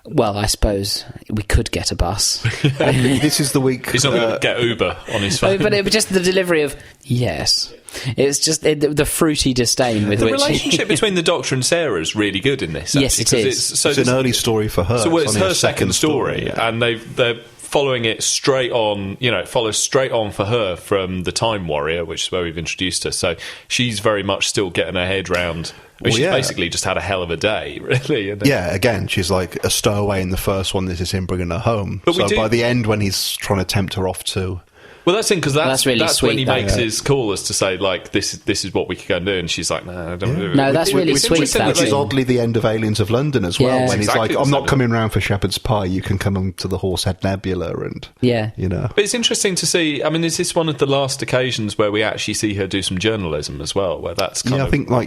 well, I suppose we could get a bus. This is the week... He's not going to get Uber on his phone. But it was just the delivery of, yes. It's just the fruity disdain with the which... The relationship between the Doctor and Sarah is really good in this. Yes, it is. It's an early story for her. So it's her second story, and they're following it straight on, you know, it follows straight on for her from the Time Warrior, which is where we've introduced her. So she's very much still getting her head round... she's basically just had a hell of a day, really. Yeah, again, she's like a stowaway in the first one. This is him bringing her home. But by the end, when he's trying to tempt her off to... Well, that's in because that's really sweet, when he makes his call as to say, like, this is what we can go and do, and she's like, no, I don't do it. No, that's really sweet. Which is oddly the end of Aliens of London as well, when he's exactly like, I'm not coming round for Shepherd's Pie, you can come on to the Horsehead Nebula, and you know. But it's interesting to see. I mean, is this one of the last occasions where we actually see her do some journalism as well? Where that's kind of... I think like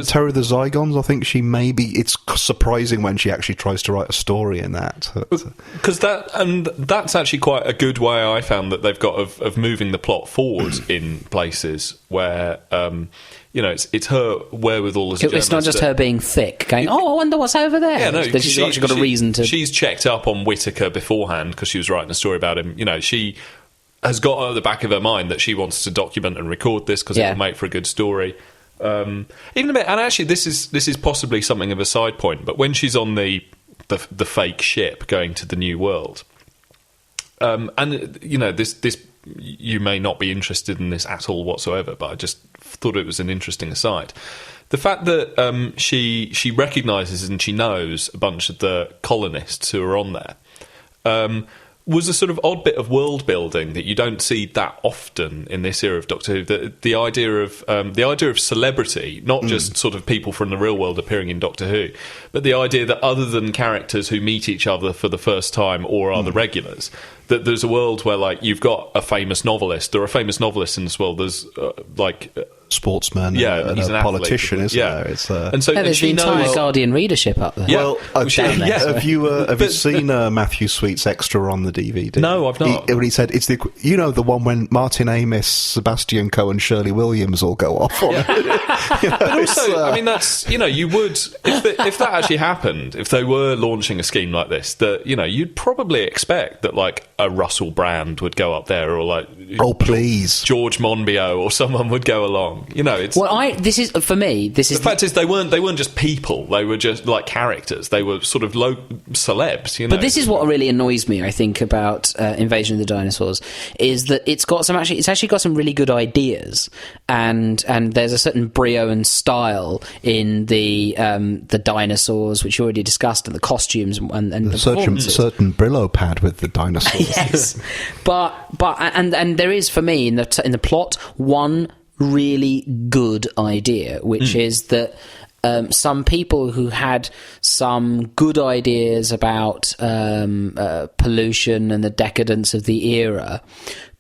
Terror of the Zygons. I think she it's surprising when she actually tries to write a story in that, because that's actually quite a good way I found that they've got of moving the plot forward in places where you know it's her wherewithal as a journalist. It's not just her being thick, going, I wonder what's over there. Yeah, no, she's actually got a reason to. She's checked up on Whittaker beforehand because she was writing a story about him. You know, she has got at the back of her mind that she wants to document and record this because it will make for a good story. Even a bit, and actually, this is possibly something of a side point. But when she's on the fake ship going to the New World, and you know this. You may not be interested in this at all whatsoever, but I just thought it was an interesting aside. The fact that she recognises and she knows a bunch of the colonists who are on there was a sort of odd bit of world building that you don't see that often in this era of Doctor Who. The idea of celebrity, not just sort of people from the real world appearing in Doctor Who, but the idea that other than characters who meet each other for the first time or are the regulars, that there's a world where like you've got a famous novelist. There are famous novelists in this world. There's sportsman, and he's a politician, isn't there? It's, and so there's the entire Guardian readership up there. Well, have you seen Matthew Sweet's extra on the DVD? No, I've not. He said it's the one when Martin Amis, Sebastian Coe, and Shirley Williams all go off on. But also, I mean, that's you would if that actually happened, if they were launching a scheme like this, that you'd probably expect that like a Russell Brand would go up there, or like please George Monbiot or someone would go along. It's this is for me. This is the fact is they weren't just people. They were just like characters. They were sort of low celebs. But this is what really annoys me. I think about Invasion of the Dinosaurs is that it's actually got some really good ideas, and there's a certain brio and style in the dinosaurs, which you already discussed, and the costumes and the certain Brillo pad with the dinosaurs. Yes, but there is for me in the plot one really good idea, which is that some people who had some good ideas about pollution and the decadence of the era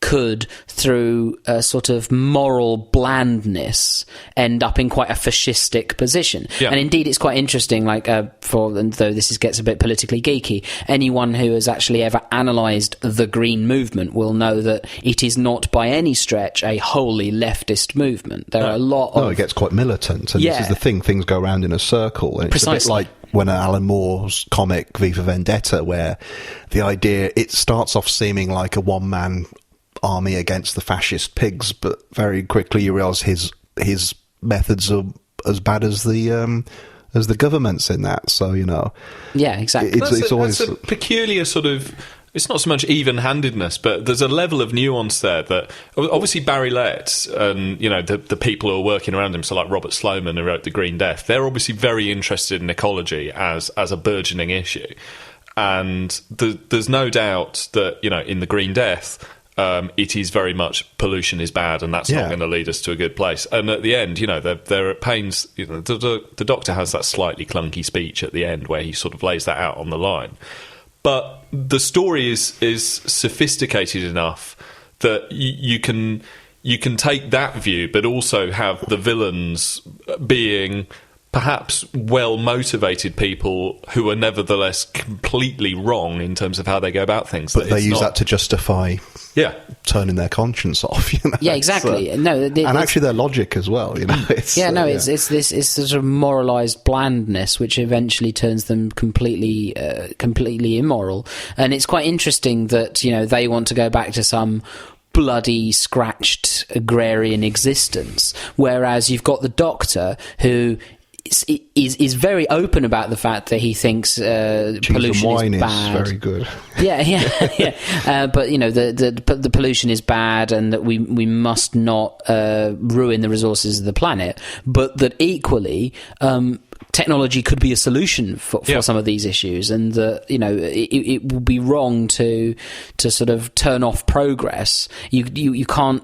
could, through a sort of moral blandness, end up in quite a fascistic position. Yeah. And indeed, it's quite interesting, like, though this gets a bit politically geeky, anyone who has actually ever analysed the Green Movement will know that it is not by any stretch a wholly leftist movement. There are a lot of... No, it gets quite militant, and this is the thing, things go around in a circle, and it's a bit like when Alan Moore's comic V for Vendetta, where the idea, it starts off seeming like a one-man army against the fascist pigs, but very quickly you realise his methods are as bad as the government's in that. So, you know, yeah, exactly. It's always a peculiar sort of. It's not so much even-handedness, but there's a level of nuance there that obviously Barry Letts and, you know, the people who are working around him, so like Robert Sloman, who wrote The Green Death, they're obviously very interested in ecology as a burgeoning issue, and there's no doubt that, you know, in The Green Death, it is very much pollution is bad, and that's not going to lead us to a good place. And at the end, you know, they're at pains. You know, the Doctor has that slightly clunky speech at the end where he sort of lays that out on the line. But the story is sophisticated enough that you can take that view, but also have the villains being perhaps well-motivated people who are nevertheless completely wrong in terms of how they go about things. But they use that to justify turning their conscience off. You know? Yeah, exactly. And actually their logic as well. You know, it's this sort of moralised blandness which eventually turns them completely immoral. And it's quite interesting that, you know, they want to go back to some bloody, scratched agrarian existence, whereas you've got the Doctor who is very open about the fact that he thinks pollution is bad. Is very good. Yeah. But you know, the pollution is bad, and that we must not ruin the resources of the planet. But that equally, technology could be a solution for some of these issues, and that, you know, it would be wrong to sort of turn off progress. You can't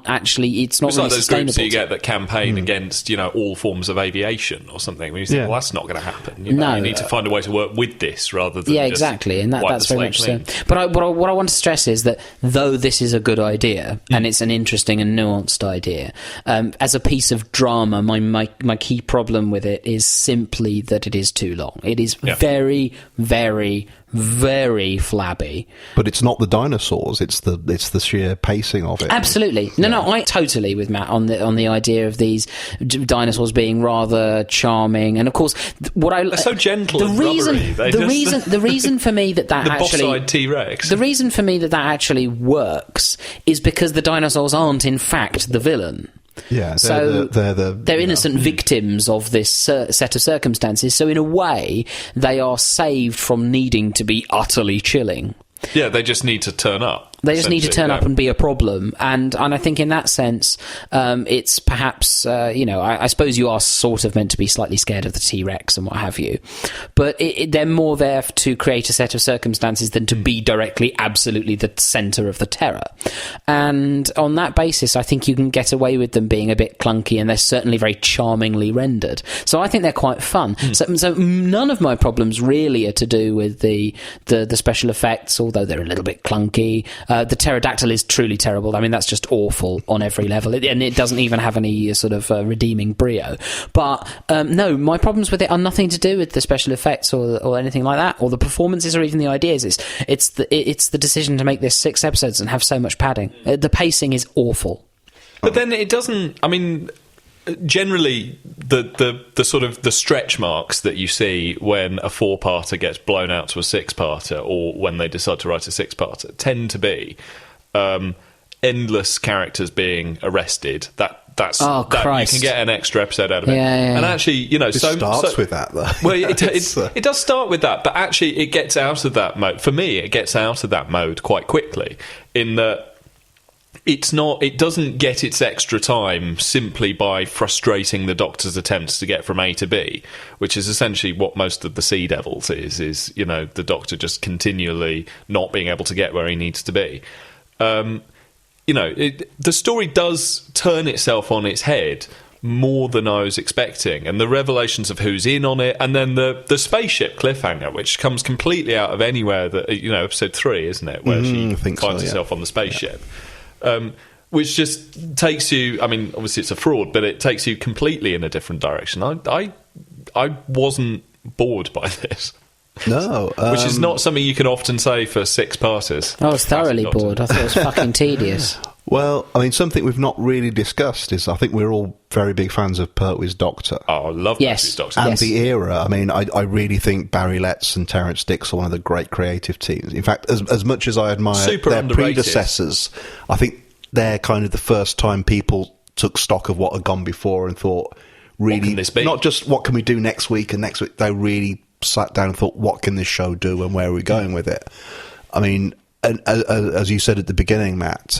actually. It's not really like those sustainable. groups that you get that campaign against, you know, all forms of aviation or something. When you think, well, that's not going to happen. You need to find a way to work with this rather than exactly, and that's very much so. But what I want to stress is that though this is a good idea and it's an interesting and nuanced idea, as a piece of drama, my key problem with it is simply that it is too long. It is very, very, very flabby. But it's not the dinosaurs, it's the sheer pacing of it. Absolutely. No, I totally with Matt on the idea of these dinosaurs being rather charming, and of course they're so gentle and rubbery. The reason for me that actually boss-eyed T-Rex. The reason for me that actually works is because the dinosaurs aren't in fact the villain. Yeah, they're innocent victims of this set of circumstances. So in a way, they are saved from needing to be utterly chilling. Yeah, they just need to turn up. They just need to turn up and be a problem, and I think in that sense, it's perhaps I suppose you are sort of meant to be slightly scared of the T-Rex and what have you, but they're more there to create a set of circumstances than to be directly, absolutely the centre of the terror. And on that basis, I think you can get away with them being a bit clunky, and they're certainly very charmingly rendered. So I think they're quite fun. So none of my problems really are to do with the special effects, although they're a little bit clunky. The pterodactyl is truly terrible. I mean, that's just awful on every level, and it doesn't even have any sort of redeeming brio. But no, my problems with it are nothing to do with the special effects or anything like that, or the performances, or even the ideas. It's the decision to make this 6 episodes and have so much padding. The pacing is awful. But then it doesn't. I mean, generally, the sort of the stretch marks that you see when a 4-parter gets blown out to a 6-parter, or when they decide to write a 6-parter, tend to be endless characters being arrested. That's you can get an extra episode out of it. Yeah. And actually, you know, it starts with that though. Well, it does start with that, but actually, it gets out of that mode. For me, it gets out of that mode quite quickly. In that. It doesn't get its extra time simply by frustrating the Doctor's attempts to get from A to B, which is essentially what most of the Sea Devils is, you know, the Doctor just continually not being able to get where he needs to be. You know, the story does turn itself on its head more than I was expecting, and the revelations of who's in on it, and then the spaceship cliffhanger, which comes completely out of anywhere. That episode 3, isn't it, where she finds herself on the spaceship, which just takes you. I mean, obviously it's a fraud, but it takes you completely in a different direction. I wasn't bored by this. No, which is not something you can often say for 6-parters. I was thoroughly bored. I thought it was fucking tedious. Well, I mean, something we've not really discussed is I think we're all very big fans of Pertwee's Doctor. Oh, I love Pertwee's Doctor. And the era. I mean, I really think Barry Letts and Terence Dicks are one of the great creative teams. In fact, as much as I admire their predecessors, I think they're kind of the first time people took stock of what had gone before and thought, really, what can this be? Not just what can we do next week and next week, they really sat down and thought, what can this show do and where are we going with it? I mean, and as you said at the beginning, Matt,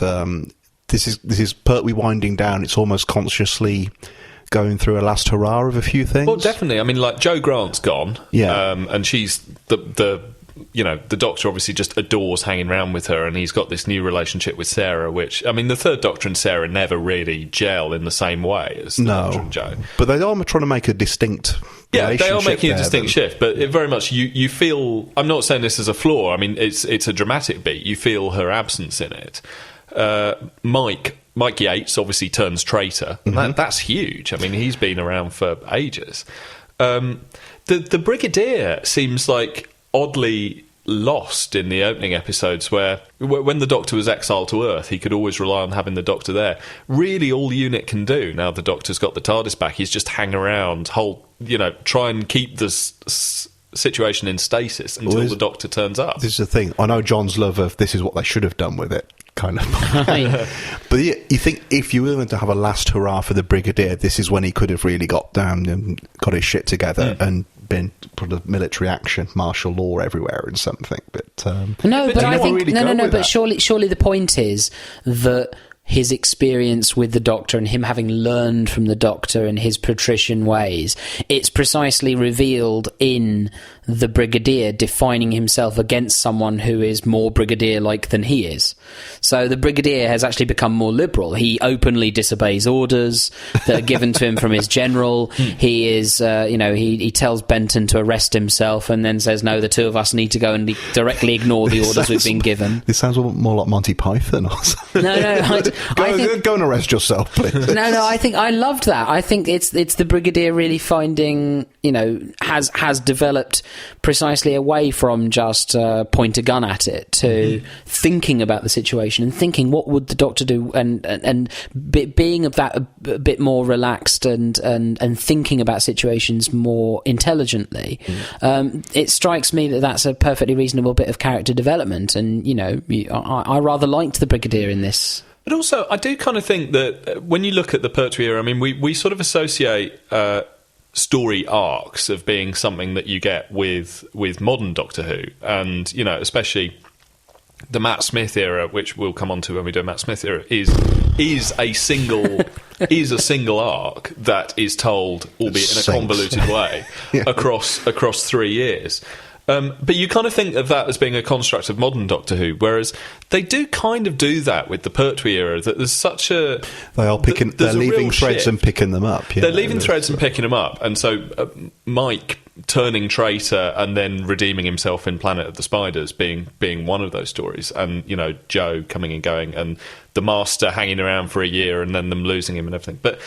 this is Pertwee winding down. It's almost consciously going through a last hurrah of a few things. Well, definitely. I mean, like, Jo Grant's gone, and she's the Doctor obviously just adores hanging around with her, and he's got this new relationship with Sarah, which, I mean, the third Doctor and Sarah never really gel in the same way as the Doctor and Jo. But they are trying to make a distinct they are making a distinct shift, but it very much you feel. I'm not saying this is a flaw. I mean, it's a dramatic beat. You feel her absence in it. Mike Yates obviously turns traitor, and that's huge. I mean, he's been around for ages. The Brigadier seems like oddly lost in the opening episodes, where when the Doctor was exiled to Earth, he could always rely on having the Doctor there. Really, all the unit can do now the Doctor's got the TARDIS back is just hang around, try and keep this situation in stasis until the Doctor turns up. This is the thing. I know John's love of this is what they should have done with it, kind of. But you think if you were going to have a last hurrah for the Brigadier, this is when he could have really got down and got his shit together and been put a military action, martial law everywhere and something. But I think but surely the point is that his experience with the Doctor and him having learned from the Doctor and his patrician ways, it's precisely revealed in the Brigadier defining himself against someone who is more Brigadier-like than he is. So the Brigadier has actually become more liberal. He openly disobeys orders that are given to him from his general. He is, he tells Benton to arrest himself and then says, no, the two of us need to go and directly ignore the orders we've been given. This sounds more like Monty Python or something. Go and arrest yourself, please. I think I loved that. I think it's the Brigadier really finding, has developed precisely away from just point a gun at it to thinking about the situation and thinking what would the Doctor do and being of that a bit more relaxed and thinking about situations more intelligently. It strikes me that that's a perfectly reasonable bit of character development, and I rather liked the Brigadier in this. But also, I do kind of think that when you look at the Pertwee era, I mean, we sort of associate story arcs of being something that you get with modern Doctor Who, and especially the Matt Smith era, which we'll come on to when we do Matt Smith era, is a single arc that is told, albeit in a convoluted way, across 3 years. But you kind of think of that as being a construct of modern Doctor Who, whereas they do kind of do that with the Pertwee era, that there's such a... They're leaving threads and picking them up. They're leaving threads and picking them up. And so Mike turning traitor and then redeeming himself in Planet of the Spiders being one of those stories. And, Jo coming and going, and the Master hanging around for a year and then them losing him and everything. But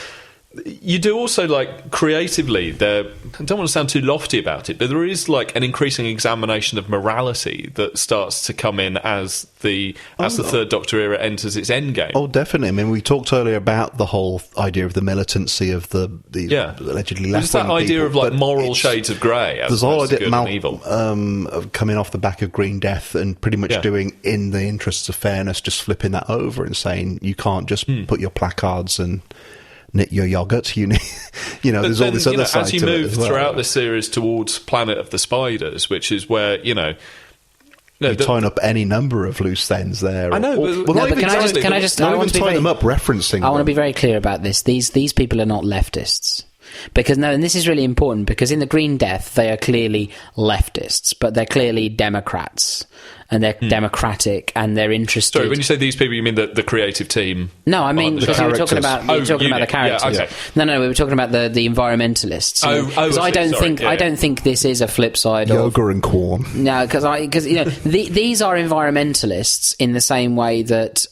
you do also, creatively, I don't want to sound too lofty about it, but there is an increasing examination of morality that starts to come in as the Third Doctor era enters its endgame. Oh, definitely. I mean, we talked earlier about the whole idea of the militancy of the allegedly left. There's that idea of moral shades of grey. There's the whole idea of coming off the back of Green Death and pretty much doing, in the interests of fairness, just flipping that over and saying you can't just put your placards and knit your yogurt. There's all this other side as you to it move as well. Throughout the series towards Planet of the Spiders, which is where you're tying up any number of loose ends there. I know, but can I just not even tying them up, referencing. I want to be very clear about this. These people are not leftists. Because and this is really important, because in the Green Death they are clearly leftists, but they're clearly Democrats, and they're democratic, and they're interested. Sorry, when you say these people, you mean the creative team? No, I mean because we were talking about the characters. Yeah, okay. No, we were talking about the environmentalists. I don't think this is a flip side yoga of and corn. No, because these are environmentalists in the same way that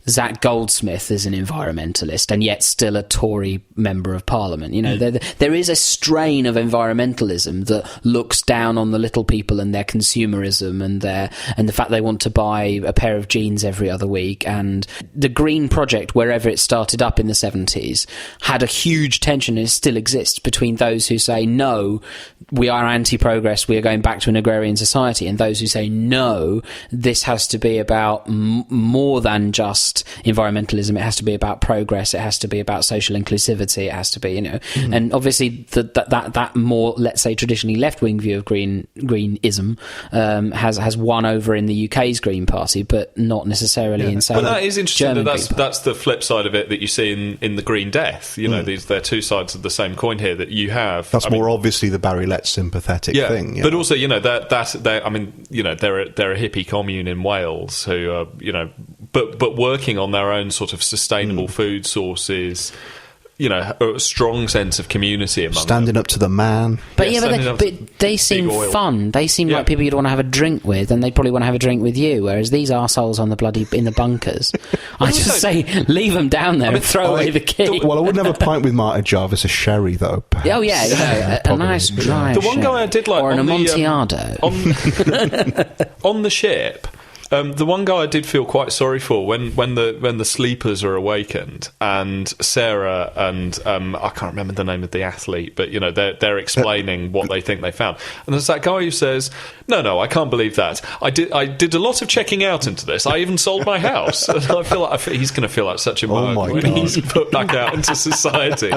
Zach Goldsmith is an environmentalist and yet still a Tory member of Parliament. There is a strain of environmentalism that looks down on the little people and their consumerism and the fact they want to buy a pair of jeans every other week. And the Green Project, wherever it started up in the 70s, had a huge tension, and it still exists, between those who say, no, we are anti-progress, we are going back to an agrarian society, and those who say, no, this has to be about more than just environmentalism. It has to be about progress. It has to be about social inclusivity. It has to be, and obviously that more, let's say, traditionally left-wing view of greenism has won over in the UK's Green Party, but not necessarily in South. But that is interesting. German That's the flip side of it that you see in the Green Death. They're two sides of the same coin here. That you have. That's more obviously the Barry Letts sympathetic thing. But also, they're a hippie commune in Wales who are, but working on their own sort of sustainable food sources, a strong sense of community among standing them. up to the man. But but they seem fun. They seem like people you'd want to have a drink with, and they'd probably want to have a drink with you. Whereas these arseholes in the bunkers, I just say leave them down there and throw away the key. Well, I wouldn't have a pint with Marty Jarvis, a sherry though. Perhaps. Oh yeah, a nice dry. The one guy I did like, or an Amontillado on the ship. The one guy I did feel quite sorry for when the sleepers are awakened, and Sarah and I can't remember the name of the athlete, but they're explaining what they think they found, and there's that guy who says, "No, I can't believe that. I did a lot of checking out into this. I even sold my house." And I feel like he's going to feel like such a mug when he's put back out into society.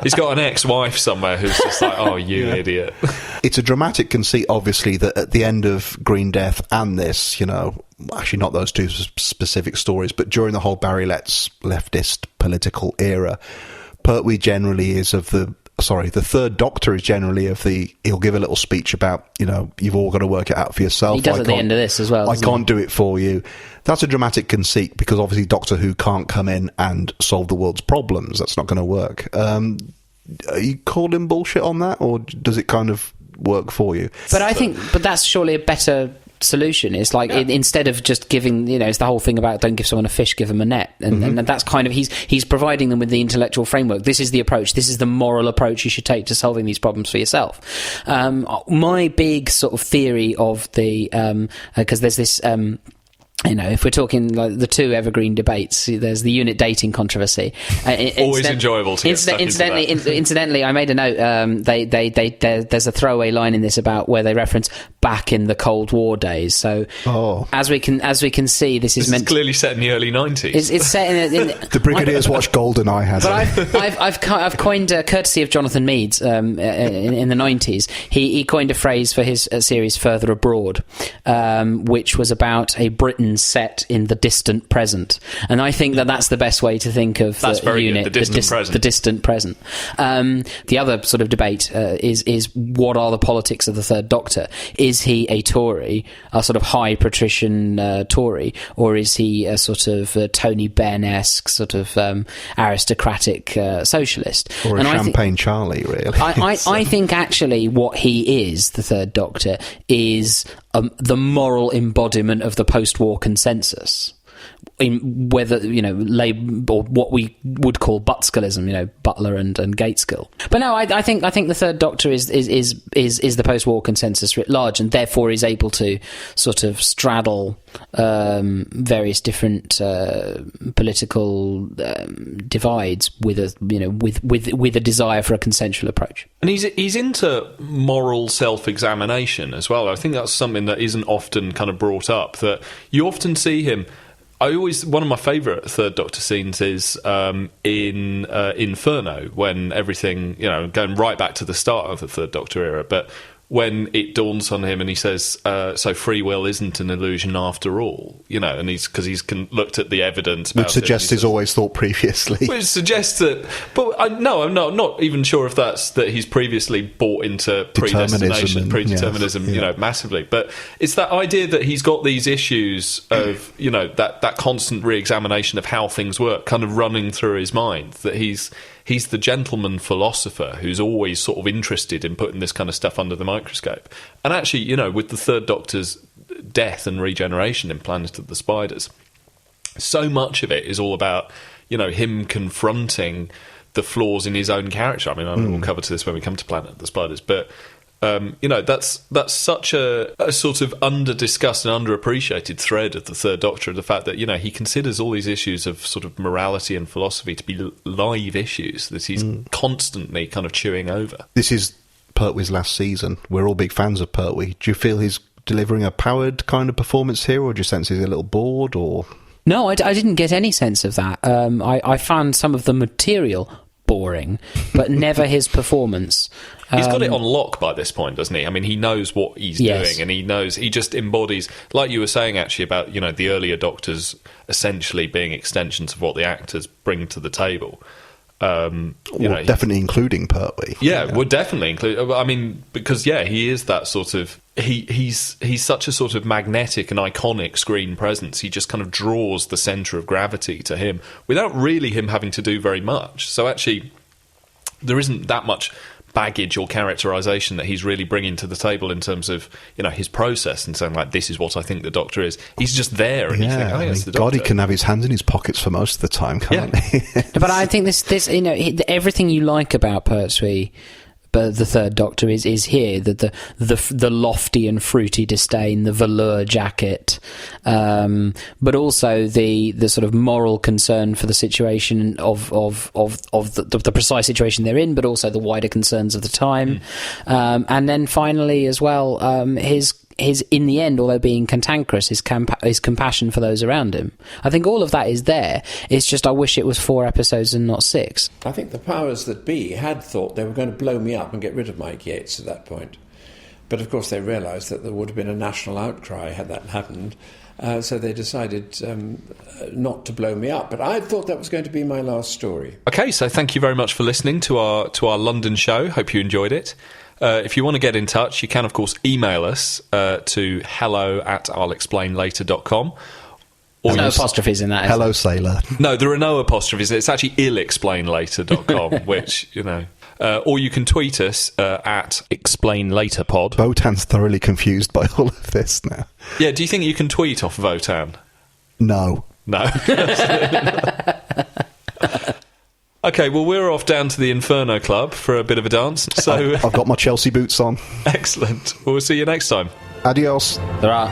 He's got an ex-wife somewhere who's just like, "Oh, you idiot." It's a dramatic conceit, obviously, that at the end of Green Death and this, actually not those two specific stories, but during the whole Barry Letts leftist political era, Pertwee generally is of the Third Doctor is generally of the, he'll give a little speech about, you've all got to work it out for yourself. He does at the end of this as well. I can't do it for you. That's a dramatic conceit, because obviously Doctor Who can't come in and solve the world's problems. That's not going to work. Are you calling bullshit on that, or does it kind of work for you? But that's surely a better solution. It's like instead of just giving, it's the whole thing about don't give someone a fish, give them a net, and that's kind of he's providing them with the intellectual framework. This is the approach. This is the moral approach you should take to solving these problems for yourself. My big sort of theory of the because there's this. If we're talking like the two evergreen debates, there's the unit dating controversy. Always enjoyable to get stuck into that. Incidentally, I made a note. There's a throwaway line in this about where they reference back in the Cold War days. So as we can see, this is clearly set in the early 90s. It's set in the Brigadiers watched GoldenEye. But I've coined, courtesy of Jonathan Meades, in the 90s. He coined a phrase for his series Further Abroad, which was about a Britain set in the distant present, and I think that's the best way to think of the unit. Good. The distant present. The other sort of debate is what are the politics of the Third Doctor? Is he a Tory, a sort of high patrician Tory, or is he a sort of Tony Benn-esque sort of aristocratic socialist? Or a Champagne Charlie, really? I think actually what he is, the Third Doctor, is the moral embodiment of the post-war consensus. In whether or what we would call Butskillism, Butler and Gateskill. But no, I think the Third Doctor is the post-war consensus writ large, and therefore is able to sort of straddle various different political divides with a desire for a consensual approach. And he's into moral self-examination as well. I think that's something that isn't often kind of brought up. That you often see him. One of my favourite Third Doctor scenes is in Inferno, when everything, going right back to the start of the Third Doctor era, but when it dawns on him and he says, so free will isn't an illusion after all, and he's looked at the evidence. Which suggests he's always thought previously. Which suggests that, but I'm not even sure if that's that he's previously bought into predestination, predeterminism, massively. But it's that idea that he's got these issues of, that constant re-examination of how things work kind of running through his mind, that he's the gentleman philosopher who's always sort of interested in putting this kind of stuff under the microscope. And actually, with the Third Doctor's death and regeneration in Planet of the Spiders, so much of it is all about, him confronting the flaws in his own character. I mean, we'll cover to this when we come to Planet of the Spiders, but that's such a sort of under-discussed and underappreciated thread of the Third Doctor, of the fact that, he considers all these issues of sort of morality and philosophy to be live issues that he's constantly kind of chewing over. This is Pertwee's last season. We're all big fans of Pertwee. Do you feel he's delivering a powered kind of performance here, or do you sense he's a little bored, or...? No, I didn't get any sense of that. I found some of the material boring, but never his performance. He's got it on lock by this point, doesn't he? I mean, he knows what he's doing, and he just embodies, like you were saying actually about, the earlier Doctors essentially being extensions of what the actors bring to the table. Definitely including Pertwee. Yeah, we're definitely include. I mean, because he is that sort of he's such a sort of magnetic and iconic screen presence. He just kind of draws the centre of gravity to him without really him having to do very much. So actually, there isn't that much baggage or characterisation that he's really bringing to the table in terms of his process and saying, like, this is what I think the Doctor is. He's just there, and you think, oh, it's the Doctor. God, he can have his hands in his pockets for most of the time, can't he? But I think this everything you like about Pertwee, but the Third Doctor is here, the lofty and fruity disdain, the velour jacket, but also the sort of moral concern for the situation of the precise situation they're in, but also the wider concerns of the time, and then finally as well, his in the end, although being cantankerous, his compassion for those around him. I think all of that is there. It's just I wish it was 4 episodes and not 6. I think the powers that be had thought they were going to blow me up and get rid of Mike Yates at that point. But of course they realised that there would have been a national outcry had that happened. So they decided not to blow me up. But I thought that was going to be my last story. Okay, so thank you very much for listening to our London show. Hope you enjoyed it. If you want to get in touch, you can, of course, email us to hello@I'llExplainLater.com. There's no apostrophes in that. Hello, sailor. No, there are no apostrophes. It's actually illexplainlater.com, which, or you can tweet us at explainlaterpod. Votan's thoroughly confused by all of this now. Yeah, do you think you can tweet off Votan? No. Okay, well, we're off down to the Inferno Club for a bit of a dance. So I've got my Chelsea boots on. Excellent. Well, we'll see you next time. Adios. There are.